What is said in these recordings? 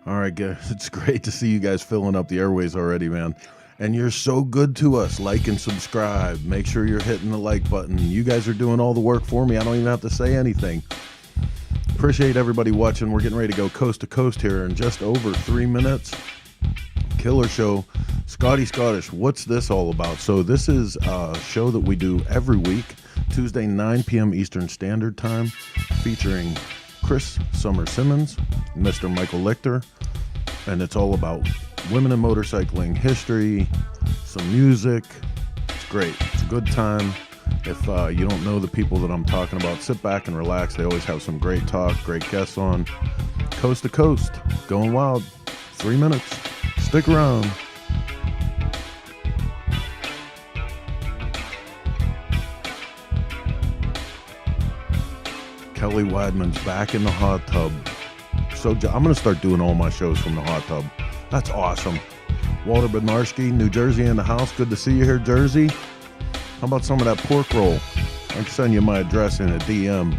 All right, guys. It's great to see you guys filling up the airways already, man. And you're so good to us. Like and subscribe. Make sure you're hitting the like button. You guys are doing all the work for me. I don't even have to say anything. Appreciate everybody watching. We're getting ready to go coast to coast here in just over 3 minutes. Killer show. Scotty Scottish, what's this all about? So this is a show that we do every week, Tuesday, 9 p.m. Eastern Standard Time, featuring Cris Simmons, Mr. Michael Lichter, and it's all about women in motorcycling, history, some music. It's great. It's a good time. If you don't know the people that I'm talking about, sit back and relax. They always have some great talk, great guests on. Coast to coast, going wild. 3 minutes. Stick around. Kelly Wadman's back in the hot tub. So I'm going to start doing all my shows from the hot tub. That's awesome. Walter Bednarski, New Jersey in the house. Good to see you here, Jersey. How about some of that pork roll? I can send you my address in a DM.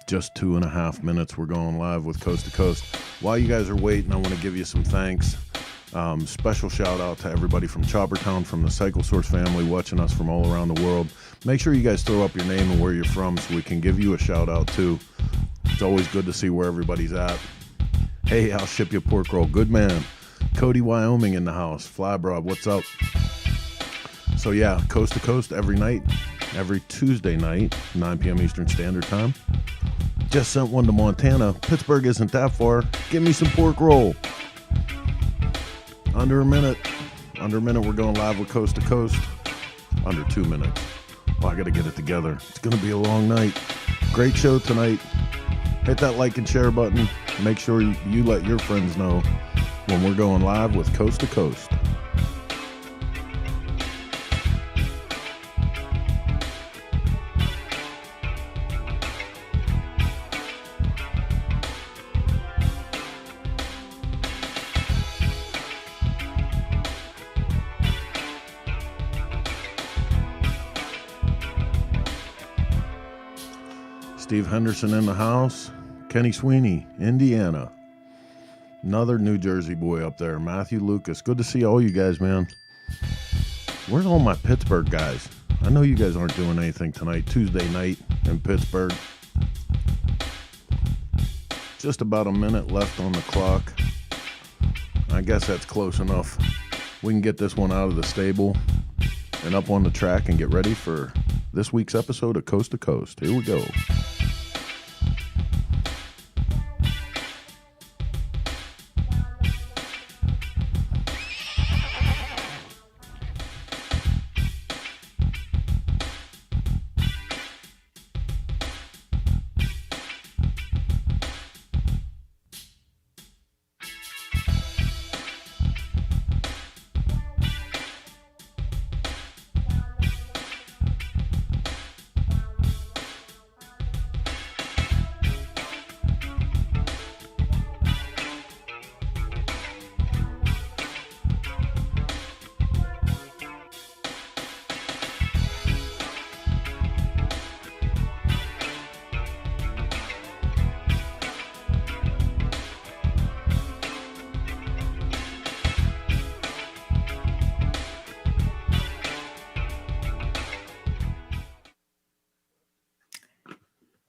Just 2.5 minutes. We're going live with Coast to Coast. While you guys are waiting, I want to give you some thanks. Special shout out to everybody from Choppertown, from the Cycle Source family, watching us from all around the world. Make sure you guys throw up your name and where you're from so we can give you a shout out too. It's always good to see where everybody's at. Hey, I'll ship you a pork roll. Good man. Cody, Wyoming in the house. Flybrob, what's up? So yeah, Coast to Coast every night, every Tuesday night, 9 p.m. Eastern Standard Time. Just sent one to Montana. Pittsburgh isn't that far. Give me some pork roll. Under a minute. We're going live with Coast to Coast. Under 2 minutes. Well, I got to get it together. It's going to be a long night. Great show tonight. Hit that like and share button. Make sure you let your friends know when we're going live with Coast to Coast. Steve Henderson in the house. Kenny Sweeney, Indiana. Another New Jersey boy up there. Matthew Lucas. Good to see all you guys, man. Where's all my Pittsburgh guys? I know you guys aren't doing anything tonight. Tuesday night in Pittsburgh. Just about a minute left on the clock. I guess that's close enough. We can get this one out of the stable and up on the track and get ready for this week's episode of Coast to Coast. Here we go.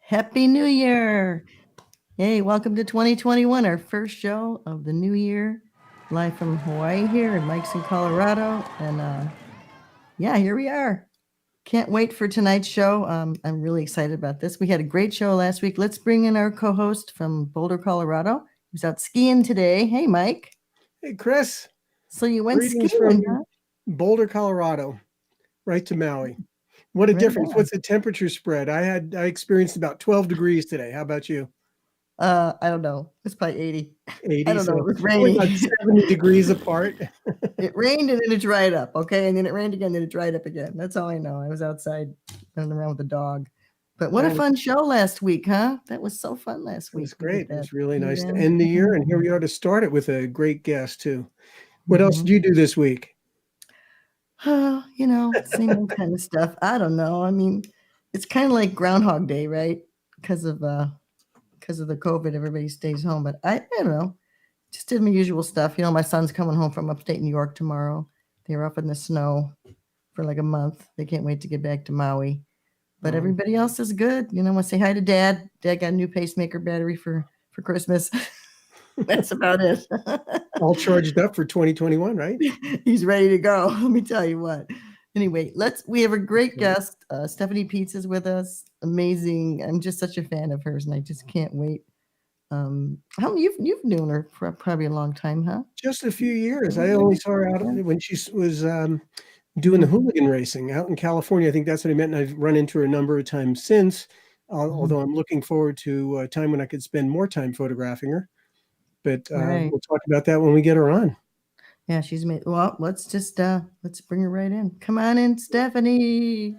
Happy New Year. Hey, welcome to 2021, our first show of the new year. Live from Hawaii here, and Mike's in Colorado. And yeah, here we are. Can't wait for tonight's show. I'm really excited about this. We had a great show last week. Let's bring in our co-host from Boulder, Colorado. He's out skiing today. Hey, Mike. Hey, Chris. So you went Greetings skiing, from huh? Boulder, Colorado, right to Maui. What a Right difference. on. What's the temperature spread? I experienced about 12 degrees today. How about you? I don't know. It's probably 80. 80. I don't know. So It was only raining. about 70 degrees apart. It rained and then it dried up. Okay. And then it rained again, then it dried up again. That's all I know. I was outside running around with the dog. But what a fun show last week, huh? That was so fun last week. It was great. It was really Yeah. nice to end the year. And here we are to start it with a great guest, too. What else did you do this week? Same old kind of stuff. I don't know. I mean, it's kind of like Groundhog Day, right? Because of the COVID, everybody stays home. But I don't know. Just did my usual stuff. My son's coming home from upstate New York tomorrow. They were up in the snow for like a month. They can't wait to get back to Maui. But everybody else is good. I want to say hi to Dad. Dad got a new pacemaker battery for Christmas. That's about it. All charged up for 2021, right? He's ready to go. Let me tell you what. Anyway, we have a great guest. Stephanie Pietz is with us. Amazing. I'm just such a fan of hers, and I just can't wait. You've known her for probably a long time, huh? Just a few years. I only saw her out when she was doing the hooligan racing out in California. I think that's what I meant. And I've run into her a number of times since, although I'm looking forward to a time when I could spend more time photographing her. But we'll talk about that when we get her on. Yeah, she's made. Well, let's bring her right in. Come on in, Stephanie.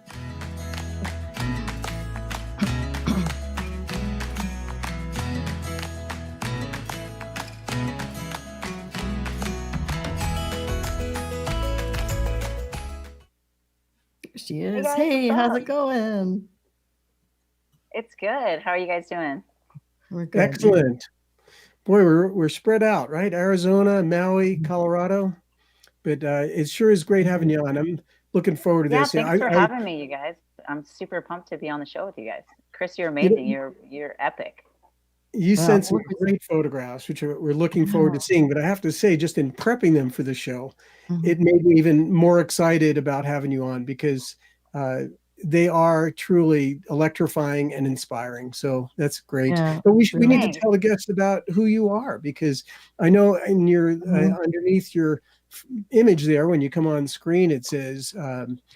She is. Hey, how's it going? It's good. How are you guys doing? We're good. Excellent. Boy, we're spread out, right? Arizona, Maui, Colorado. But it sure is great having you on. I'm looking forward to this. Thanks for having me, you guys. I'm super pumped to be on the show with you guys. Chris, you're amazing. You're epic. You sent some great photographs, which we're looking forward to seeing. But I have to say, just in prepping them for the show, it made me even more excited about having you on because they are truly electrifying and inspiring. So that's great. Yeah. But we need to tell the guests about who you are, because I know in your underneath your image there, when you come on screen, it says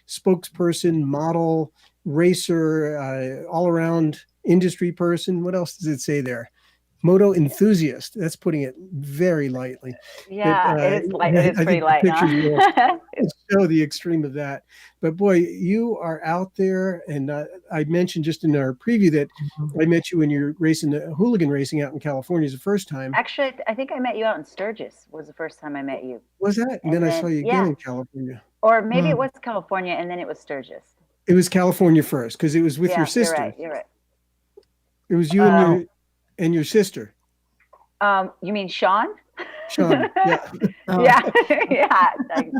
spokesperson, model, racer, all around industry person. What else does it say there? Moto enthusiast. That's putting it very lightly. Yeah, it is light. It is pretty light. Huh? Show the extreme of that. But boy, you are out there, and I mentioned just in our preview that I met you when you're racing the hooligan racing out in California the first time. Actually, I think I met you out in Sturgis. Was the first time I met you. Was that? And then I saw you again in California. Or maybe it was California, and then it was Sturgis. It was California first because it was with your sister. You're right. It was you and your sister. You mean Sean? Sean, yeah.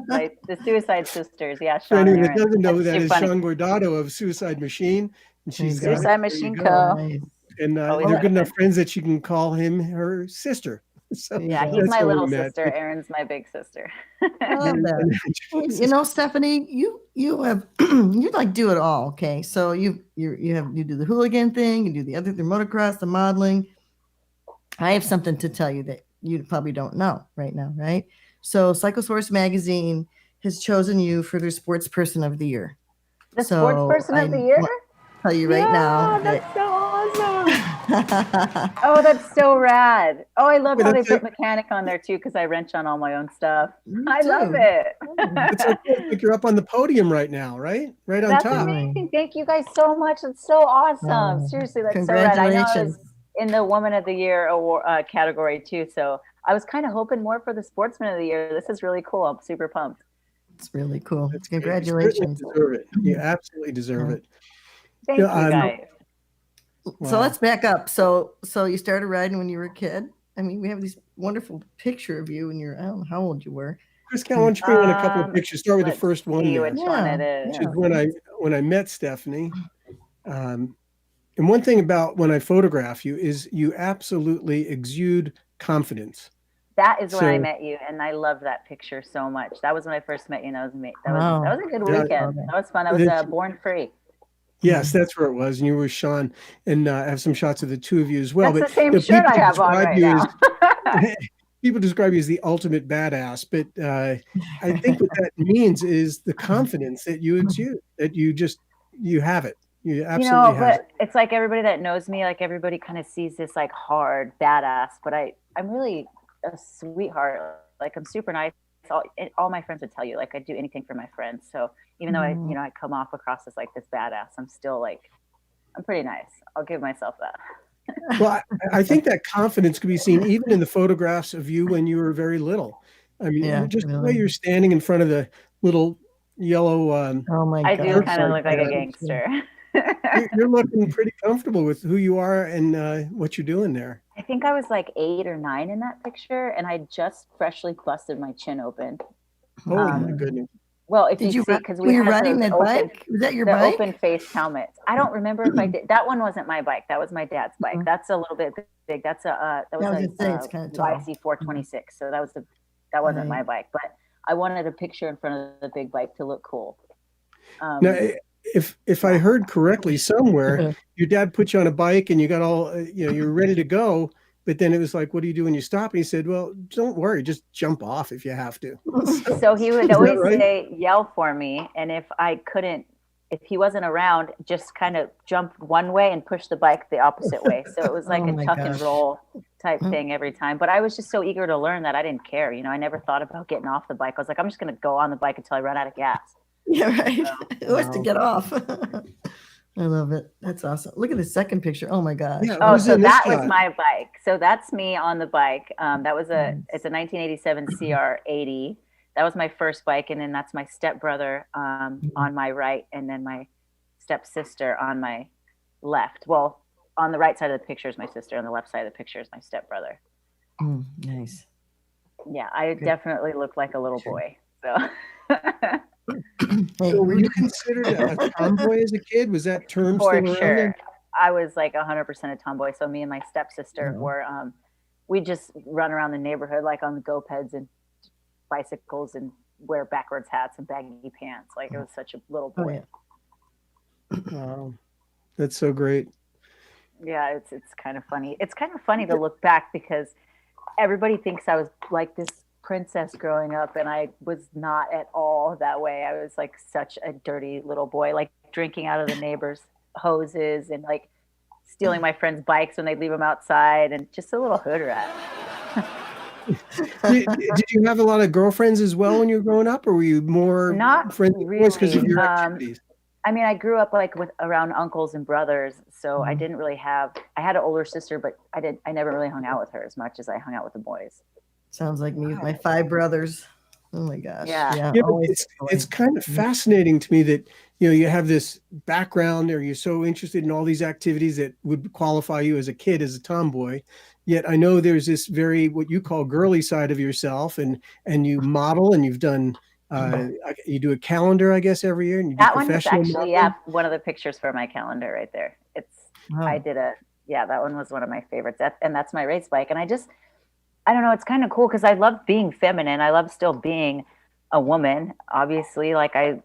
Like the Suicide Sisters. Yeah, Sean. For anyone that doesn't know, that is Sean Guardado of Suicide Machine. And she's Suicide Machine Co. And they're good enough friends that you can call him her sister. So yeah, he's my little sister. Erin's my big sister. Stephanie, you have you like do it all. Okay, so you do the hooligan thing, you do the motocross, the modeling. I have something to tell you that you probably don't know right now, right? So Cyclosource magazine has chosen you for their sports person of the year. The sports person of the year? Tell you right now. That's so awesome. Oh, that's so rad. Oh, I love how they put mechanic on there too, because I wrench on all my own stuff. I love it. It's like you're up on the podium right now, right? Right on top. That's amazing. Thank you guys so much. It's so awesome. Seriously, that's so rad. I know I was in the Woman of the Year award category too, so I was kind of hoping more for the Sportsman of the Year. This is really cool. I'm super pumped. It's really cool. Congratulations. You deserve it. You absolutely deserve it. Thank you guys. Wow. So let's back up. So you started riding when you were a kid. I mean, we have this wonderful picture of you when you're, I don't know how old you were. Chris, why don't you bring on a couple of pictures? Start with the first one. Which one it is. Which is when I met Stephanie. And one thing about when I photograph you is you absolutely exude confidence. That is when I met you, and I love that picture so much. That was when I first met you, and that was a good weekend. That was fun. I was born free. Yes, that's where it was. And you were Sean, and I have some shots of the two of you as well. That's the same shirt I have on right now. People describe you as the ultimate badass, but I think what that means is the confidence that you exude, that you have it. You absolutely have it. It's like everybody that knows me, like everybody kind of sees this like hard badass, but I'm really a sweetheart. Like I'm super nice. All my friends would tell you, like I do anything for my friends. So even though I come off across as like this badass, I'm still like, I'm pretty nice. I'll give myself that. Well, I think that confidence can be seen even in the photographs of you when you were very little. I mean, Yeah, just the way really. you're standing in front of the little yellow. Oh my I God. do kind of look like a Yeah. gangster. You're looking pretty comfortable with who you are and what you're doing there. I think I was like 8 or 9 in that picture, and I just freshly busted my chin open. Oh my goodness! Well, if Did you you, see, because were we you had riding those that open, bike? Was that your the bike? open face helmets. I don't remember if I did. That one wasn't my bike. That was my dad's bike. That's a little bit big. That's a I was gonna say, it's kind of tall. YC 426. So that wasn't my bike, but I wanted a picture in front of the big bike to look cool. Now, if I heard correctly somewhere, your dad put you on a bike and you got all you were ready to go, but then it was like, what do you do when you stop? And he said, well, don't worry, just jump off if you have to. So he would Is that always right? say, yell for me. And if he wasn't around, just kind of jump one way and push the bike the opposite way. So it was like Oh a my tuck gosh. and roll type thing every time. But I was just so eager to learn that I didn't care. I never thought about getting off the bike. I was like, I'm just going to go on the bike until I run out of gas. Yeah, right. It was to Wow. get off. I love it. That's awesome. Look at the second picture. Oh my gosh. Yeah, Oh, who's so in this that was shot? my bike. So that's me on the bike. It's a 1987 CR80. That was my first bike. And then that's my stepbrother on my right. And then my stepsister on my left. Well, on the right side of the picture is my sister. On the left side of the picture is my stepbrother. Nice. Yeah, I definitely look like a little boy. So Hey, So were you considered a tomboy as a kid? Was that term for still around sure. there? I was like 100% a tomboy. So me and my stepsister were, we just run around the neighborhood like on the go-peds and bicycles and wear backwards hats and baggy pants. Like it was such a little boy. Wow, that's so great. Yeah, it's kind of funny. It's kind of funny to look back because everybody thinks I was like this princess growing up, and I was not at all that way. I was like such a dirty little boy, like drinking out of the neighbors' hoses and like stealing my friends' bikes when they leave them outside, and just a little hood rat. Did you have a lot of girlfriends as well when you were growing up, or were you more Not friends with boys because of really. your activities? I mean, I grew up like around uncles and brothers, so I didn't really have. I had an older sister, but I never really hung out with her as much as I hung out with the boys. Sounds like me with my 5 brothers. Oh my gosh. Yeah. Yeah, but it's kind of fascinating to me that you have this background, or you're so interested in all these activities that would qualify you as a kid as a tomboy. Yet I know there's this very what you call girly side of yourself, and you model, and you've done. You do a calendar, I guess, every year, and you do That one is professional actually modeling. one of the pictures for my calendar right there. Wow. I did that one was one of my favorites. And that's my race bike. And I don't know, it's kind of cool because I love being feminine. I love still being a woman, obviously. Like I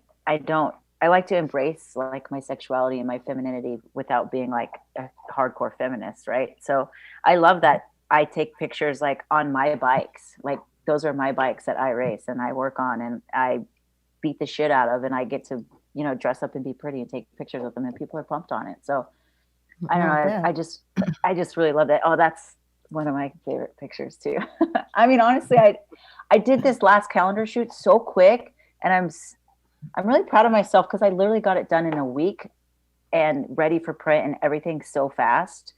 like to embrace like my sexuality and my femininity without being like a hardcore feminist, right? So I love that I take pictures like on my bikes. Like those are my bikes that I race and I work on and I beat the shit out of, and I get to, dress up and be pretty and take pictures of them, and people are pumped on it. So I don't know. I just really love that. Oh, that's one of my favorite pictures too. I mean, honestly, I did this last calendar shoot so quick, and I'm really proud of myself because I literally got it done in a week and ready for print and everything so fast.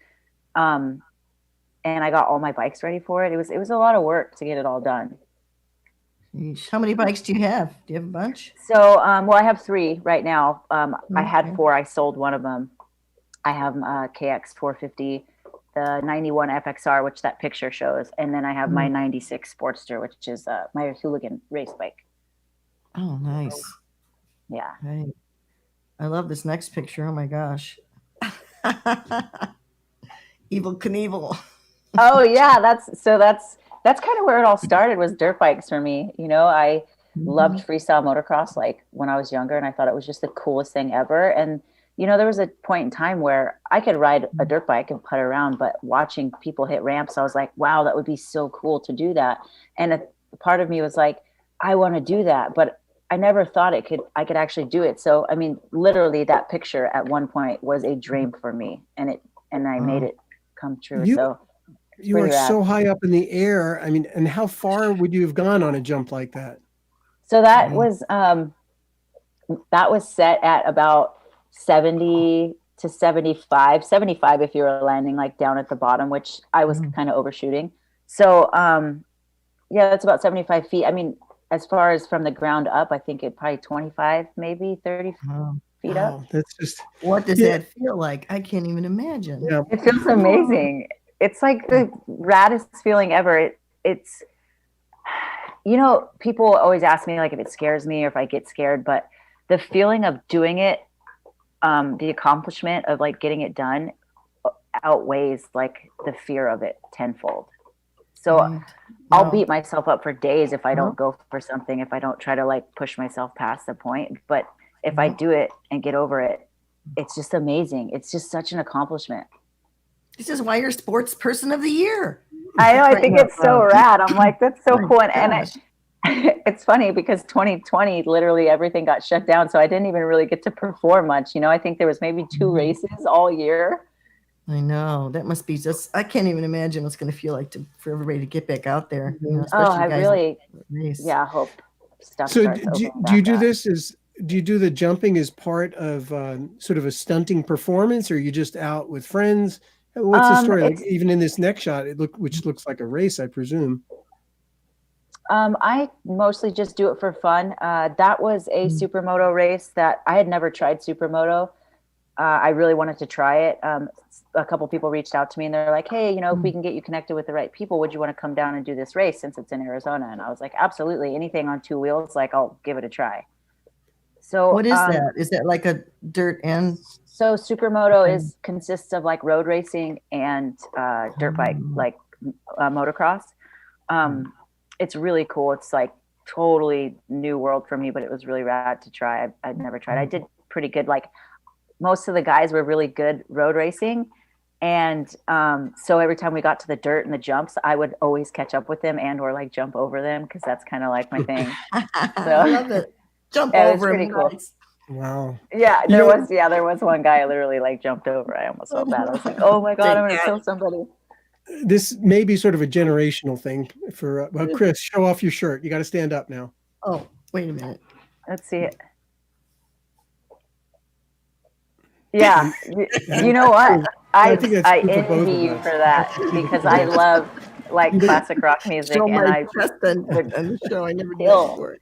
And I got all my bikes ready for it. It was a lot of work to get it all done. Yeesh. How many bikes do you have? Do you have a bunch? So, well, I have 3 right now. I had 4. I sold one of them. I have KX 450, the 91 FXR, which that picture shows. And then I have my 96 Sportster, which is my hooligan race bike. Oh, nice. Yeah. Right. I love this next picture. Oh my gosh. Evil Knievel. Oh yeah, that's kind of where it all started, was dirt bikes for me. I loved freestyle motocross like when I was younger, and I thought it was just the coolest thing ever. And there was a point in time where I could ride a dirt bike and putt around, but watching people hit ramps, I was like, wow, that would be so cool to do that. And a part of me was like, I want to do that, but I never thought I could actually do it. So I mean, literally that picture at one point was a dream for me, and I made it come true. You are so high up in the air. I mean, and how far would you have gone on a jump like that? So that was set at about 70 to 75 if you were landing like down at the bottom, which I was kind of overshooting. So Yeah, that's about 75 feet. I mean, as far as from the ground up, I think it probably 25, maybe 30 feet up. Wow, that's just What does that feel like? I can't even imagine. yeah. It feels amazing. It's like the raddest feeling ever. It's, you know, people always ask me like if it scares me or if I get scared, but the feeling of doing it, the accomplishment of like getting it done outweighs like the fear of it tenfold. So I'll beat myself up for days if I don't go for something, if I don't try to like push myself past the point. But if I do it and get over it, it's just amazing. It's just such an accomplishment. This is why you're sports person of the year. I know. I think it's so rad. I'm like, that's so cool. And it's funny because 2020, literally everything got shut down. So I didn't even really get to perform much. You know, I think there was maybe 2 races all year. I know. That must be just, I can't even imagine what's going to feel like for everybody to get back out there. You know, I really, I hope stuff So starts do you do this do you do the jumping as part of sort of a stunting performance, or are you just out with friends? What's the story? Like, even in this next shot, which looks like a race, I presume. I mostly just do it for fun. That was a supermoto race that I had never tried supermoto. I really wanted to try it. A couple people reached out to me and they're like, hey, you know, if we can get you connected with the right people, would you want to come down and do this race since it's in Arizona? And I was like, absolutely. Anything on 2 wheels, like I'll give it a try. So what is that? Is that like a dirt end? So supermoto consists of like road racing and dirt bike, like motocross. It's really cool. It's like totally new world for me, but it was really rad to try. I'd never tried. I did pretty good. Like most of the guys were really good road racing. And so every time we got to the dirt and the jumps, I would always catch up with them and or like jump over them because that's kind of like my thing. So I love it. Jump over pretty him. cool. Nice. Wow. Yeah, there was one guy I literally like jumped over. I almost felt bad. I was like, oh my God, I'm gonna kill somebody. This may be sort of a generational thing for Chris. Show off your shirt. You got to stand up now. Oh, wait a minute. Let's see it. Yeah, you know what? I envy you for that because I love like classic rock music, Show and my chest and the show. I never did Ill. before.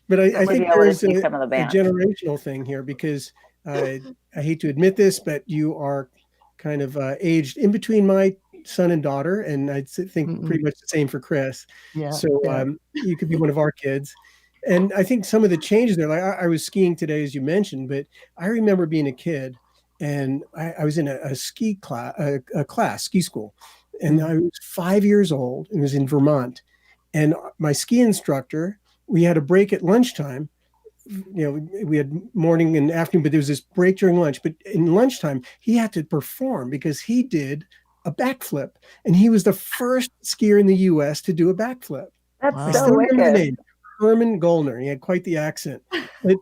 But I think there's a bands. generational thing here because I hate to admit this, but you are kind of aged in between my son and daughter, and I think pretty much the same for Chris. Yeah. So you could be one of our kids. And I think some of the changes there, like I was skiing today, as you mentioned, but I remember being a kid and I was in a ski class, ski school, and I was 5 years old and was in Vermont. And my ski instructor, we had a break at lunchtime. You know, we had morning and afternoon, but there was this break during lunch. But in lunchtime, he had to perform because he did a backflip, and he was the first skier in the U.S. to do a backflip. That's so wicked. The name, Herman Goldner. He had quite the accent. But,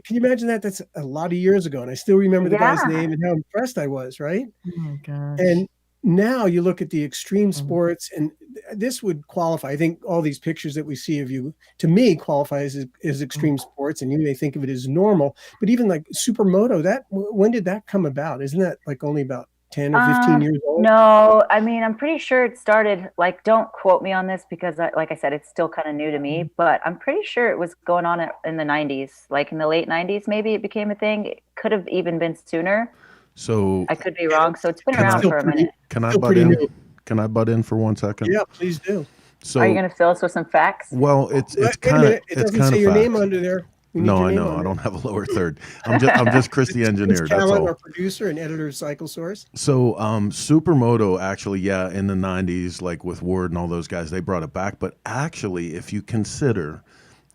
can you imagine that? That's a lot of years ago, and I still remember the guy's name and how impressed I was. Right? Oh my gosh. And now you look at the extreme sports, and this would qualify. I think all these pictures that we see of you, to me, qualify as extreme sports, and you may think of it as normal. But even like supermoto, when did that come about? Isn't that like only about 10 or 15 years old? No, I mean, I'm pretty sure it started, like, don't quote me on this because, like I said, it's still kind of new to me, but I'm pretty sure it was going on in the 90s, like in the late 90s, maybe it became a thing. It could have even been sooner. So I could be wrong. So it's been around for a minute. Can I butt in? Can I butt in for 1 second? Yeah, please do. So are you going to fill us with some facts? Well, it's kind of it doesn't say your name under there. No, I know. I don't have a lower third. I'm just Chris the engineer. That's all. Our producer and editor of Cycle Source. So supermoto actually, in the 90s, like with Ward and all those guys, they brought it back. But actually, if you consider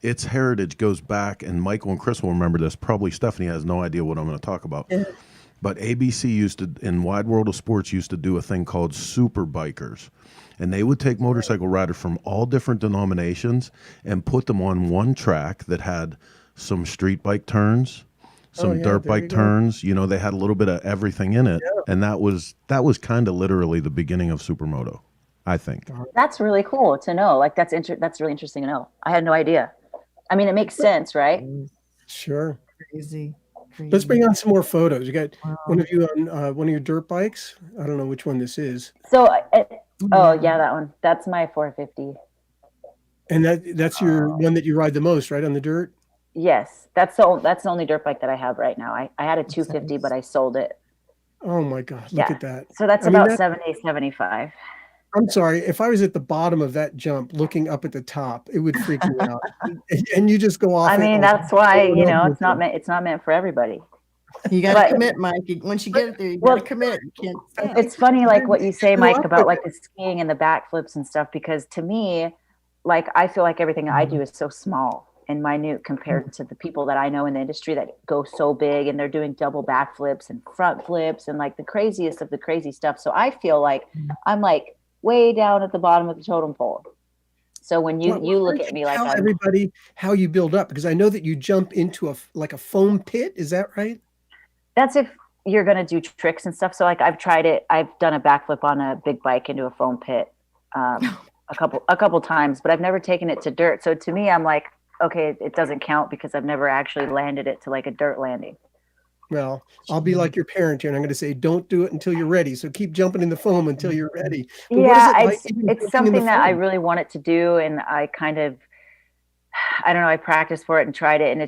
its heritage goes back, and Michael and Chris will remember this, probably Stephanie has no idea what I'm going to talk about. Yeah. But ABC used to, in Wide World of Sports, used to do a thing called super bikers. And they would take motorcycle riders from all different denominations and put them on one track that had some street bike turns, some dirt bike turns. You know, they had a little bit of everything in it. Yeah. And that was kind of literally the beginning of supermoto, I think. That's really cool to know. Like, that's really interesting to know. I had no idea. I mean, it makes sense, right? Sure. Crazy. Let's bring on some more photos. You got one of you on one of your dirt bikes. I don't know which one this is. So, that one. That's my 450. And that's your one that you ride the most, right, on the dirt? Yes, that's the only dirt bike that I have right now. I had a 250, but I sold it. Oh my God, look Yeah. at that. So that's I mean, about 70, 75. I'm sorry, if I was at the bottom of that jump looking up at the top, it would freak me out. And you just go off I it. mean, that's why, it's not meant for everybody. You got to commit, Mike. Once you get it there, you got to commit. You can't stop. It's funny, like what you say, Mike, about like the skiing and the backflips and stuff, because to me, like, I feel like everything I do is so small and minute compared to the people that I know in the industry that go so big and they're doing double backflips and front flips and like the craziest of the crazy stuff. So I feel like I'm like way down at the bottom of the totem pole. So when you look at me like tell everybody how you build up, because I know that you jump into a foam pit. Is that right? That's if you're going to do tricks and stuff. So like I've tried it. I've done a backflip on a big bike into a foam pit a couple times, but I've never taken it to dirt. So to me, I'm like, okay, it doesn't count because I've never actually landed it to like a dirt landing. Well, I'll be like your parent here, and I'm going to say, don't do it until you're ready. So keep jumping in the foam until you're ready. But It's something that I really wanted to do. And I kind of, I don't know, I practiced for it and tried it. And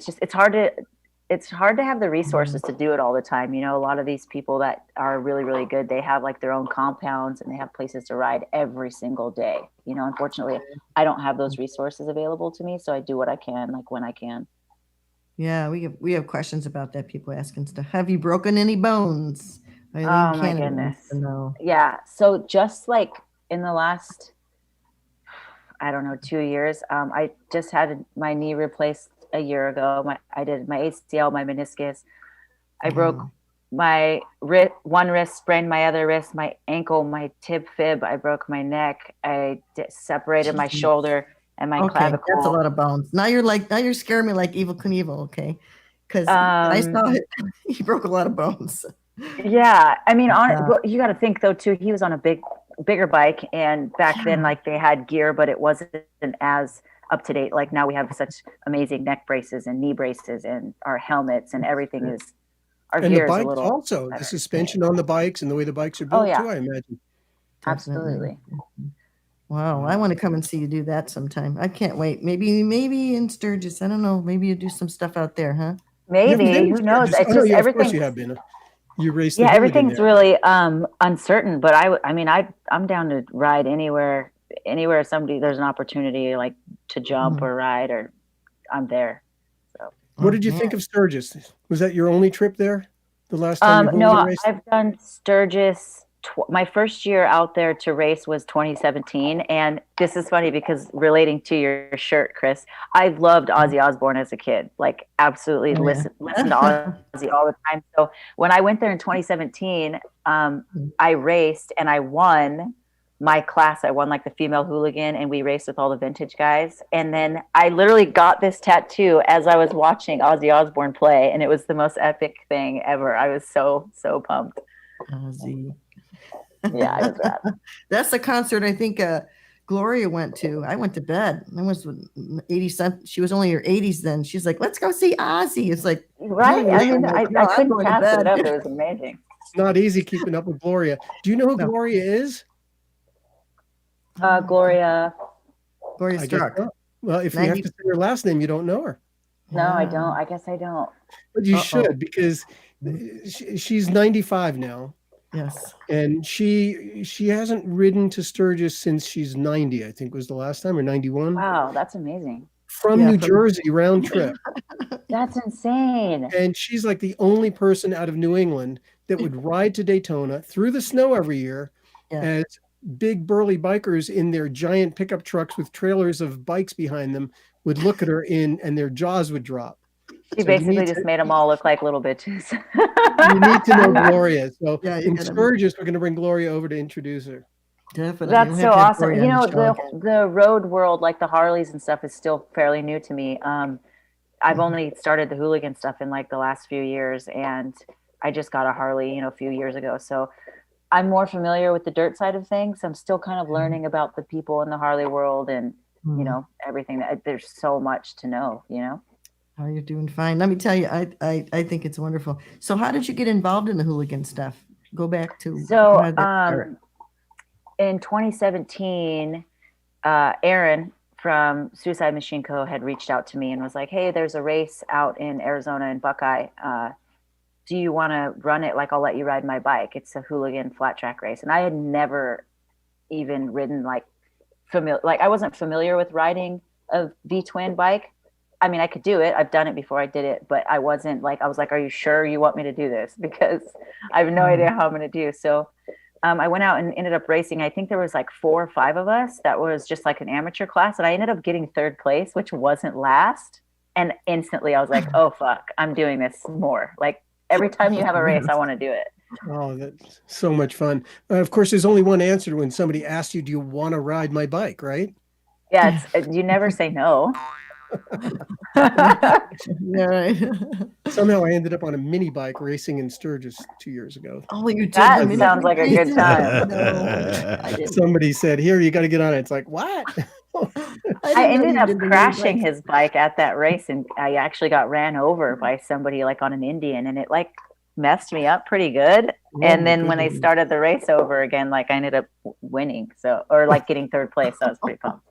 it's hard to have the resources to do it all the time. You know, a lot of these people that are really, really good, they have like their own compounds and they have places to ride every single day. You know, unfortunately, I don't have those resources available to me. So I do what I can, like when I can. Yeah, we have questions about that. People asking stuff. Have you broken any bones? Oh my goodness. No. Yeah. So just like in the last, I don't know, 2 years, I just had my knee replaced a year ago. I did my ACL, my meniscus. I broke my one wrist, sprained my other wrist, my ankle, my tib fib. I broke my neck. I separated my shoulder and my clavicle. That's a lot of bones. Now you're scaring me like Evel Knievel, okay? Because I saw it. He broke a lot of bones. Yeah, I mean, you got to think though too. He was on a bigger bike, and back then, like they had gear, but it wasn't as up to date. Like now we have such amazing neck braces and knee braces and our helmets and everything is our gear is a little also better. The suspension on the bikes and the way the bikes are built too, I imagine. Absolutely. Wow, I want to come and see you do that sometime. I can't wait. Maybe in Sturgis. I don't know. Maybe you do some stuff out there, huh? Maybe. Who knows? It's just everything. Of course you have been. You raced. Yeah, everything's really uncertain. But I'm down to ride anywhere there's an opportunity like to jump or ride, or I'm there. So what did you think of Sturgis? Was that your only trip there? The last time no, I've done Sturgis. My first year out there to race was 2017. And this is funny because relating to your shirt, Chris, I loved Ozzy Osbourne as a kid, like absolutely listen to Ozzy all the time. So when I went there in 2017, I raced and I won my class. I won like the female hooligan and we raced with all the vintage guys. And then I literally got this tattoo as I was watching Ozzy Osbourne play. And it was the most epic thing ever. I was so pumped. Ozzy. Yeah, it was rad. That's the concert I think Gloria went to. I went to bed. I was 80. She was only in her 80s then. She's like, "Let's go see Ozzy." It's like, right? I mean, I couldn't pass it up. It was amazing. It's not easy keeping up with Gloria. Do you know who Gloria is? Gloria Struck. Well, if you have to say her last name, you don't know her. No, I don't. I guess I don't. But you should, because she's 95 now. Yes. And she hasn't ridden to Sturgis since she's 90, I think was the last time, or 91. Wow, that's amazing. From New Jersey, round trip. That's insane. And she's like the only person out of New England that would ride to Daytona through the snow every year as big burly bikers in their giant pickup trucks with trailers of bikes behind them would look at her and their jaws would drop. She basically just made them all look like little bitches. You need to know Gloria. So in Sturgis, we're going to bring Gloria over to introduce her. Definitely. That's so awesome. You know, the road world, like the Harleys and stuff, is still fairly new to me. I've only started the hooligan stuff in like the last few years, and I just got a Harley, a few years ago. So I'm more familiar with the dirt side of things. I'm still kind of learning about the people in the Harley world and, everything. There's so much to know, Oh, you're doing fine. Let me tell you, I think it's wonderful. So how did you get involved in the hooligan stuff? Go back to in 2017, Aaron from Suicide Machine Co. had reached out to me and was like, hey, there's a race out in Arizona in Buckeye. Do you want to run it? Like, I'll let you ride my bike. It's a hooligan flat track race. And I had never even ridden like I wasn't familiar with riding a V-twin bike. I mean, I could do it. I've done it before. I did it, but I wasn't like, I was like, are you sure you want me to do this? Because I have no idea how I'm going to do. So I went out and ended up racing. I think there was like 4 or 5 of us. That was just like an amateur class. And I ended up getting 3rd place, which wasn't last. And instantly I was like, oh, fuck, I'm doing this more. Like every time you have a race, I want to do it. Oh, that's so much fun. Of course, there's only one answer when somebody asks you, do you want to ride my bike, right? Yeah, you never say no. Yeah, right. Somehow I ended up on a mini bike racing in Sturgis 2 years ago. Oh, you did. That sounds like a good time. No, I didn't. Somebody said, here, you got to get on it. It's like, what? I ended up did the mini crashing bike. his bike at that race, and I actually got ran over by somebody like on an Indian, and it like messed me up pretty good. And then when they started the race over again, like I ended up winning, or like getting 3rd place. So I was pretty pumped.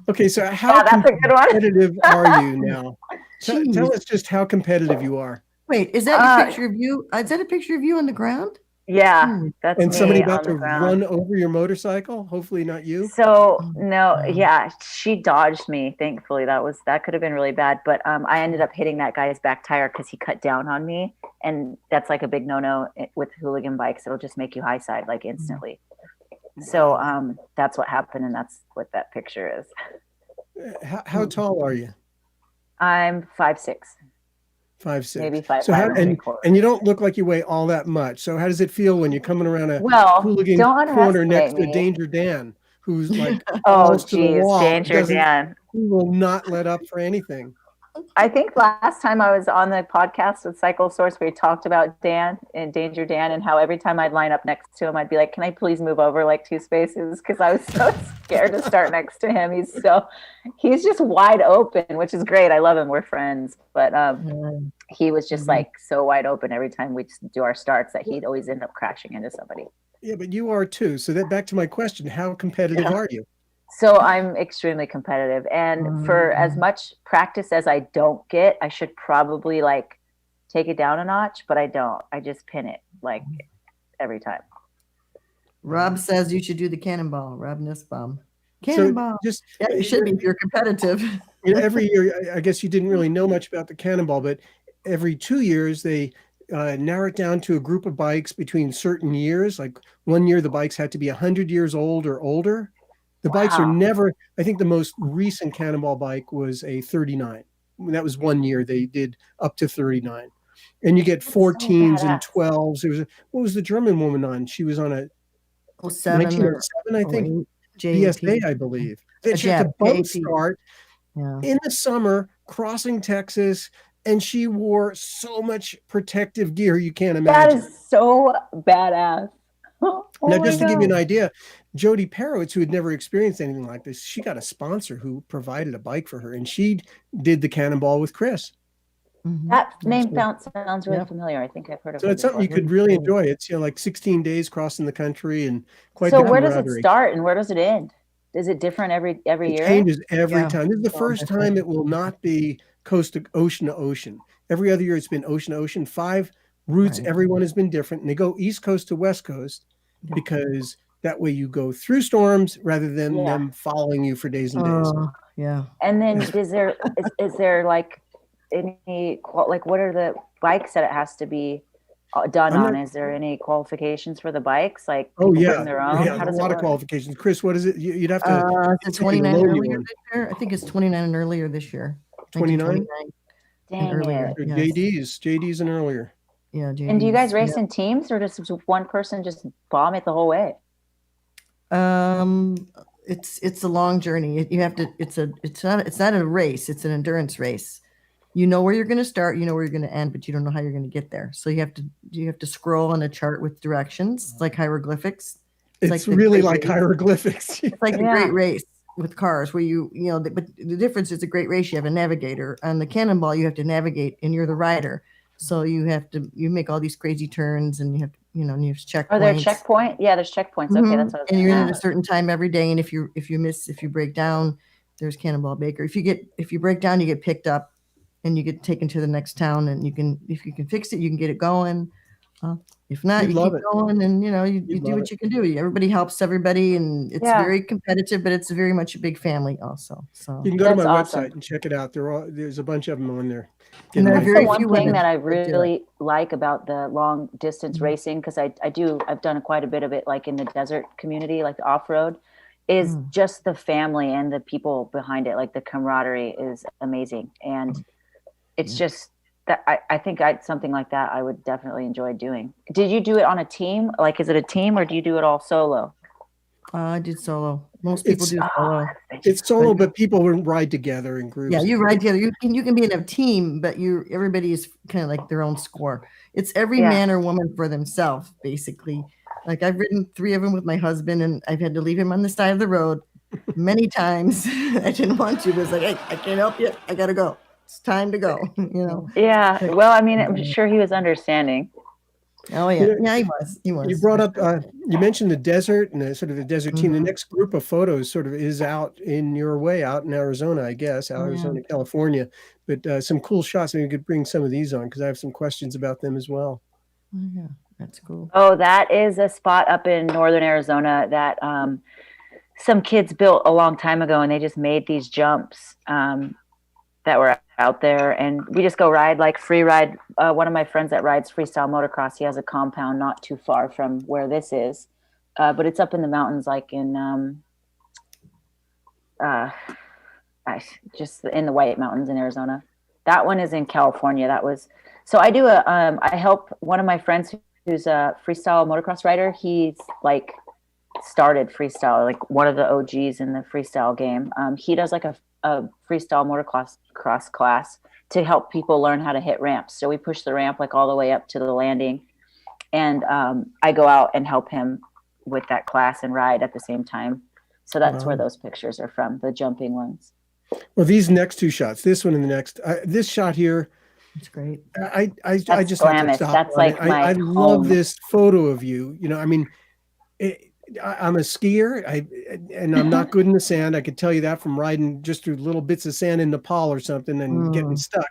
Okay, so how that's a good one. competitive are you now? Tell us just how competitive you are. Wait, is that a picture of you? Is that a picture of you on the ground? Yeah, that's And me somebody on about the to ground. run over your motorcycle? Hopefully not you. So no, yeah, she dodged me. Thankfully, that could have been really bad. But I ended up hitting that guy's back tire because he cut down on me, and that's like a big no-no with hooligan bikes. It'll just make you high side like instantly. So that's what happened, and that's what that picture is. How tall are you? I'm 5'6". 5'6". Maybe 5'5". So and you don't look like you weigh all that much. So how does it feel when you're coming around a hooligan don't corner next underestimate to me. Danger Dan, who's like Oh, close to the geez, wall? Danger Dan. He will not let up for anything. I think last time I was on the podcast with Cycle Source, we talked about Dan and Danger Dan and how every time I'd line up next to him, I'd be like, can I please move over like 2 spaces? Because I was so scared to start next to him. He's just wide open, which is great. I love him. We're friends. But he was just like so wide open every time we do our starts that he'd always end up crashing into somebody. Yeah, but you are too. So that back to my question, how competitive are you? So I'm extremely competitive, and for as much practice as I don't get, I should probably like take it down a notch, but I don't. I just pin it like every time. Rob says you should do the cannonball. Rob Nussbaum. Cannonball. So just yeah, you should be if you're competitive. Every year, I guess you didn't really know much about the cannonball, but every 2 years they narrow it down to a group of bikes between certain years. Like 1 year, the bikes had to be 100 years old or older. The bikes are never, I think the most recent cannonball bike was a 39. That was 1 year they did up to 39. And you get 14s and 12s. What was the German woman on? She was on a 1907, I think. BSA, I believe. That she had to boat start in the summer, crossing Texas, and she wore so much protective gear you can't imagine. That is so badass. Now, just to give you an idea, Jody Perowitz, who had never experienced anything like this, she got a sponsor who provided a bike for her, and she did the cannonball with Chris. That name sounds really familiar. I think I've heard of it. So it's something you could really enjoy. It's like 16 days crossing the country and quite. So where does it start and where does it end? Is it different every year? It changes every time. This is the first time it will not be coast to ocean. Every other year it's been ocean to ocean. 5 routes, everyone has been different, and they go east coast to west coast because that way you go through storms rather than them following you for days and days. And then is there like any like what are the bikes that it has to be done on? Is there any qualifications for the bikes? Like their own? How does a lot of qualifications. Chris, what is it? You'd have to. It's 29 earlier this year. I think it's 29 and earlier this year. 29. Dang earlier. it. JD's and earlier. Yeah. JD's, and do you guys race in teams, or does one person just bomb it the whole way? It's a long journey. You have to. It's not a race. It's an endurance race. You know where you're going to start. You know where you're going to end, but you don't know how you're going to get there. So you have to scroll on a chart with directions. It's like hieroglyphics. It's really like hieroglyphics. It's like the Great Race with cars, where but the difference is a Great Race. You have a navigator. On the cannonball, you have to navigate, and you're the rider. So you make all these crazy turns, and you have to checkpoints. Are there checkpoints? Yeah, there's checkpoints. Okay, that's what I was and you're in at a certain time every day. And if you break down, there's Cannonball Baker. If you break down, you get picked up and you get taken to the next town, and if you can fix it, you can get it going. If not, You'd you love keep it. going, and you You'd do love what it. you can do. Everybody helps everybody, and it's Yeah. very competitive, but it's very much a big family also. So You can go to my That's awesome. website and check it out. There's a bunch of them on there. And there are That's very the one few thing women that I that do it. really like about the long distance racing, because I've done quite a bit of it, like in the desert community, like the off-road, is just the family and the people behind it. Like the camaraderie is amazing. And it's just that I think something like that I would definitely enjoy doing. Did you do it on a team? Like, is it a team or do you do it all solo? I did solo. Most people do solo. It's solo, but people will ride together in groups. Yeah, you ride together. You can be in a team, but everybody is kind of like their own score. It's every man or woman for themselves, basically. Like I've ridden 3 of them with my husband, and I've had to leave him on the side of the road many times. I didn't want to, but it's like, hey, I can't help you. I gotta go. It's time to go. Yeah. Well, I mean, I'm sure he was understanding. Oh yeah, yeah, he was. You brought up, you mentioned the desert and the sort of the desert team. The next group of photos sort of is out in your way, out in Arizona, I guess, Arizona, California. But some cool shots. Maybe you could bring some of these on because I have some questions about them as well. Oh, yeah, that's cool. Oh, that is a spot up in northern Arizona that some kids built a long time ago, and they just made these jumps that were out there, and we just go ride, like free ride. One of my friends that rides freestyle motocross, he has a compound not too far from where this is, but it's up in the mountains, like in just in the White Mountains in Arizona. That one is in California. So I do I help one of my friends who's a freestyle motocross rider. He's like started freestyle, like one of the OGs in the freestyle game. He does like a freestyle motocross class to help people learn how to hit ramps. So we push the ramp like all the way up to the landing, and I go out and help him with that class and ride at the same time. So that's where those pictures are from, the jumping ones. Well, these next 2 shots, this one and the next, this shot here, it's great. I just Glamis. have to stop. That's like I love this photo of you. I mean, I'm a skier, and I'm not good in the sand. I could tell you that from riding just through little bits of sand in Nepal or something and getting stuck.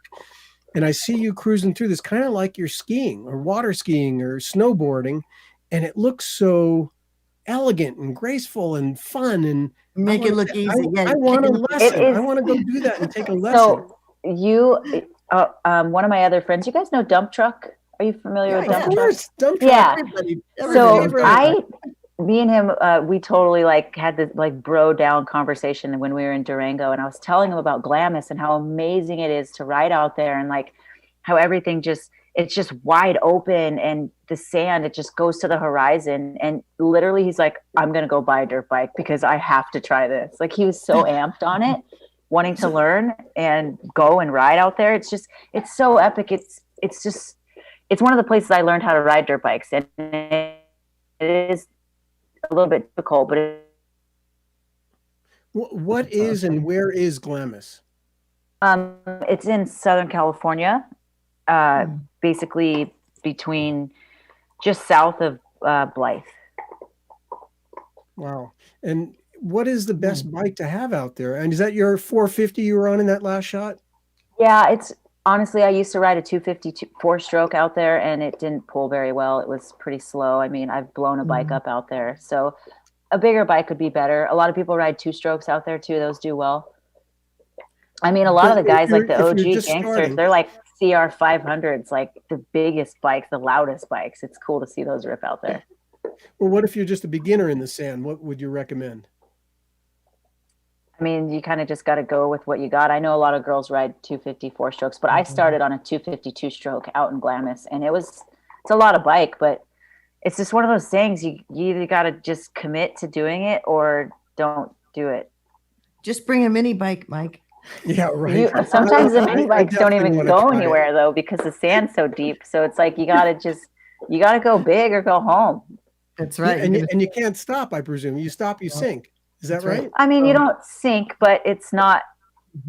And I see you cruising through this kind of like you're skiing or water skiing or snowboarding, and it looks so elegant and graceful and fun, and make it look easy. I want a lesson. I want to go do that and take a lesson. So one of my other friends, you guys know Dump Truck? Are you familiar with Dump Truck? Dump Truck. Yeah. Everybody. Me and him, we totally like had this like bro down conversation when we were in Durango, and I was telling him about Glamis and how amazing it is to ride out there, and like how everything it's just wide open, and the sand, it just goes to the horizon. And literally he's like, I'm going to go buy a dirt bike because I have to try this. Like he was so amped on it, wanting to learn and go and ride out there. It's so epic. It's one of the places I learned how to ride dirt bikes, and it is a little bit difficult, but what is and where is Glamis? It's in Southern California, basically between just south of Blythe. Wow. And what is the best bike to have out there? And is that your 450 you were on in that last shot? Yeah, honestly, I used to ride a 250 4-stroke out there, and it didn't pull very well. It was pretty slow. I mean, I've blown a bike up out there. So a bigger bike would be better. A lot of people ride 2-strokes out there too. Those do well. I mean, a lot of the guys, like the OG gangsters, they're like CR 500s, like the biggest bikes, the loudest bikes. It's cool to see those rip out there. Well, what if you're just a beginner in the sand? What would you recommend? I mean, you kind of just got to go with what you got. I know a lot of girls ride 250 4-strokes, but I started on a 250 2-stroke out in Glamis, and it's a lot of bike, but it's just one of those things. You either got to just commit to doing it or don't do it. Just bring a mini bike, Mike. Yeah, right. Sometimes the mini bikes don't even go anywhere though, because the sand's so deep. So it's like you got to go big or go home. That's right. And you can't stop, I presume. You stop, you sink. Is that right? I mean, you don't sink, but it's not.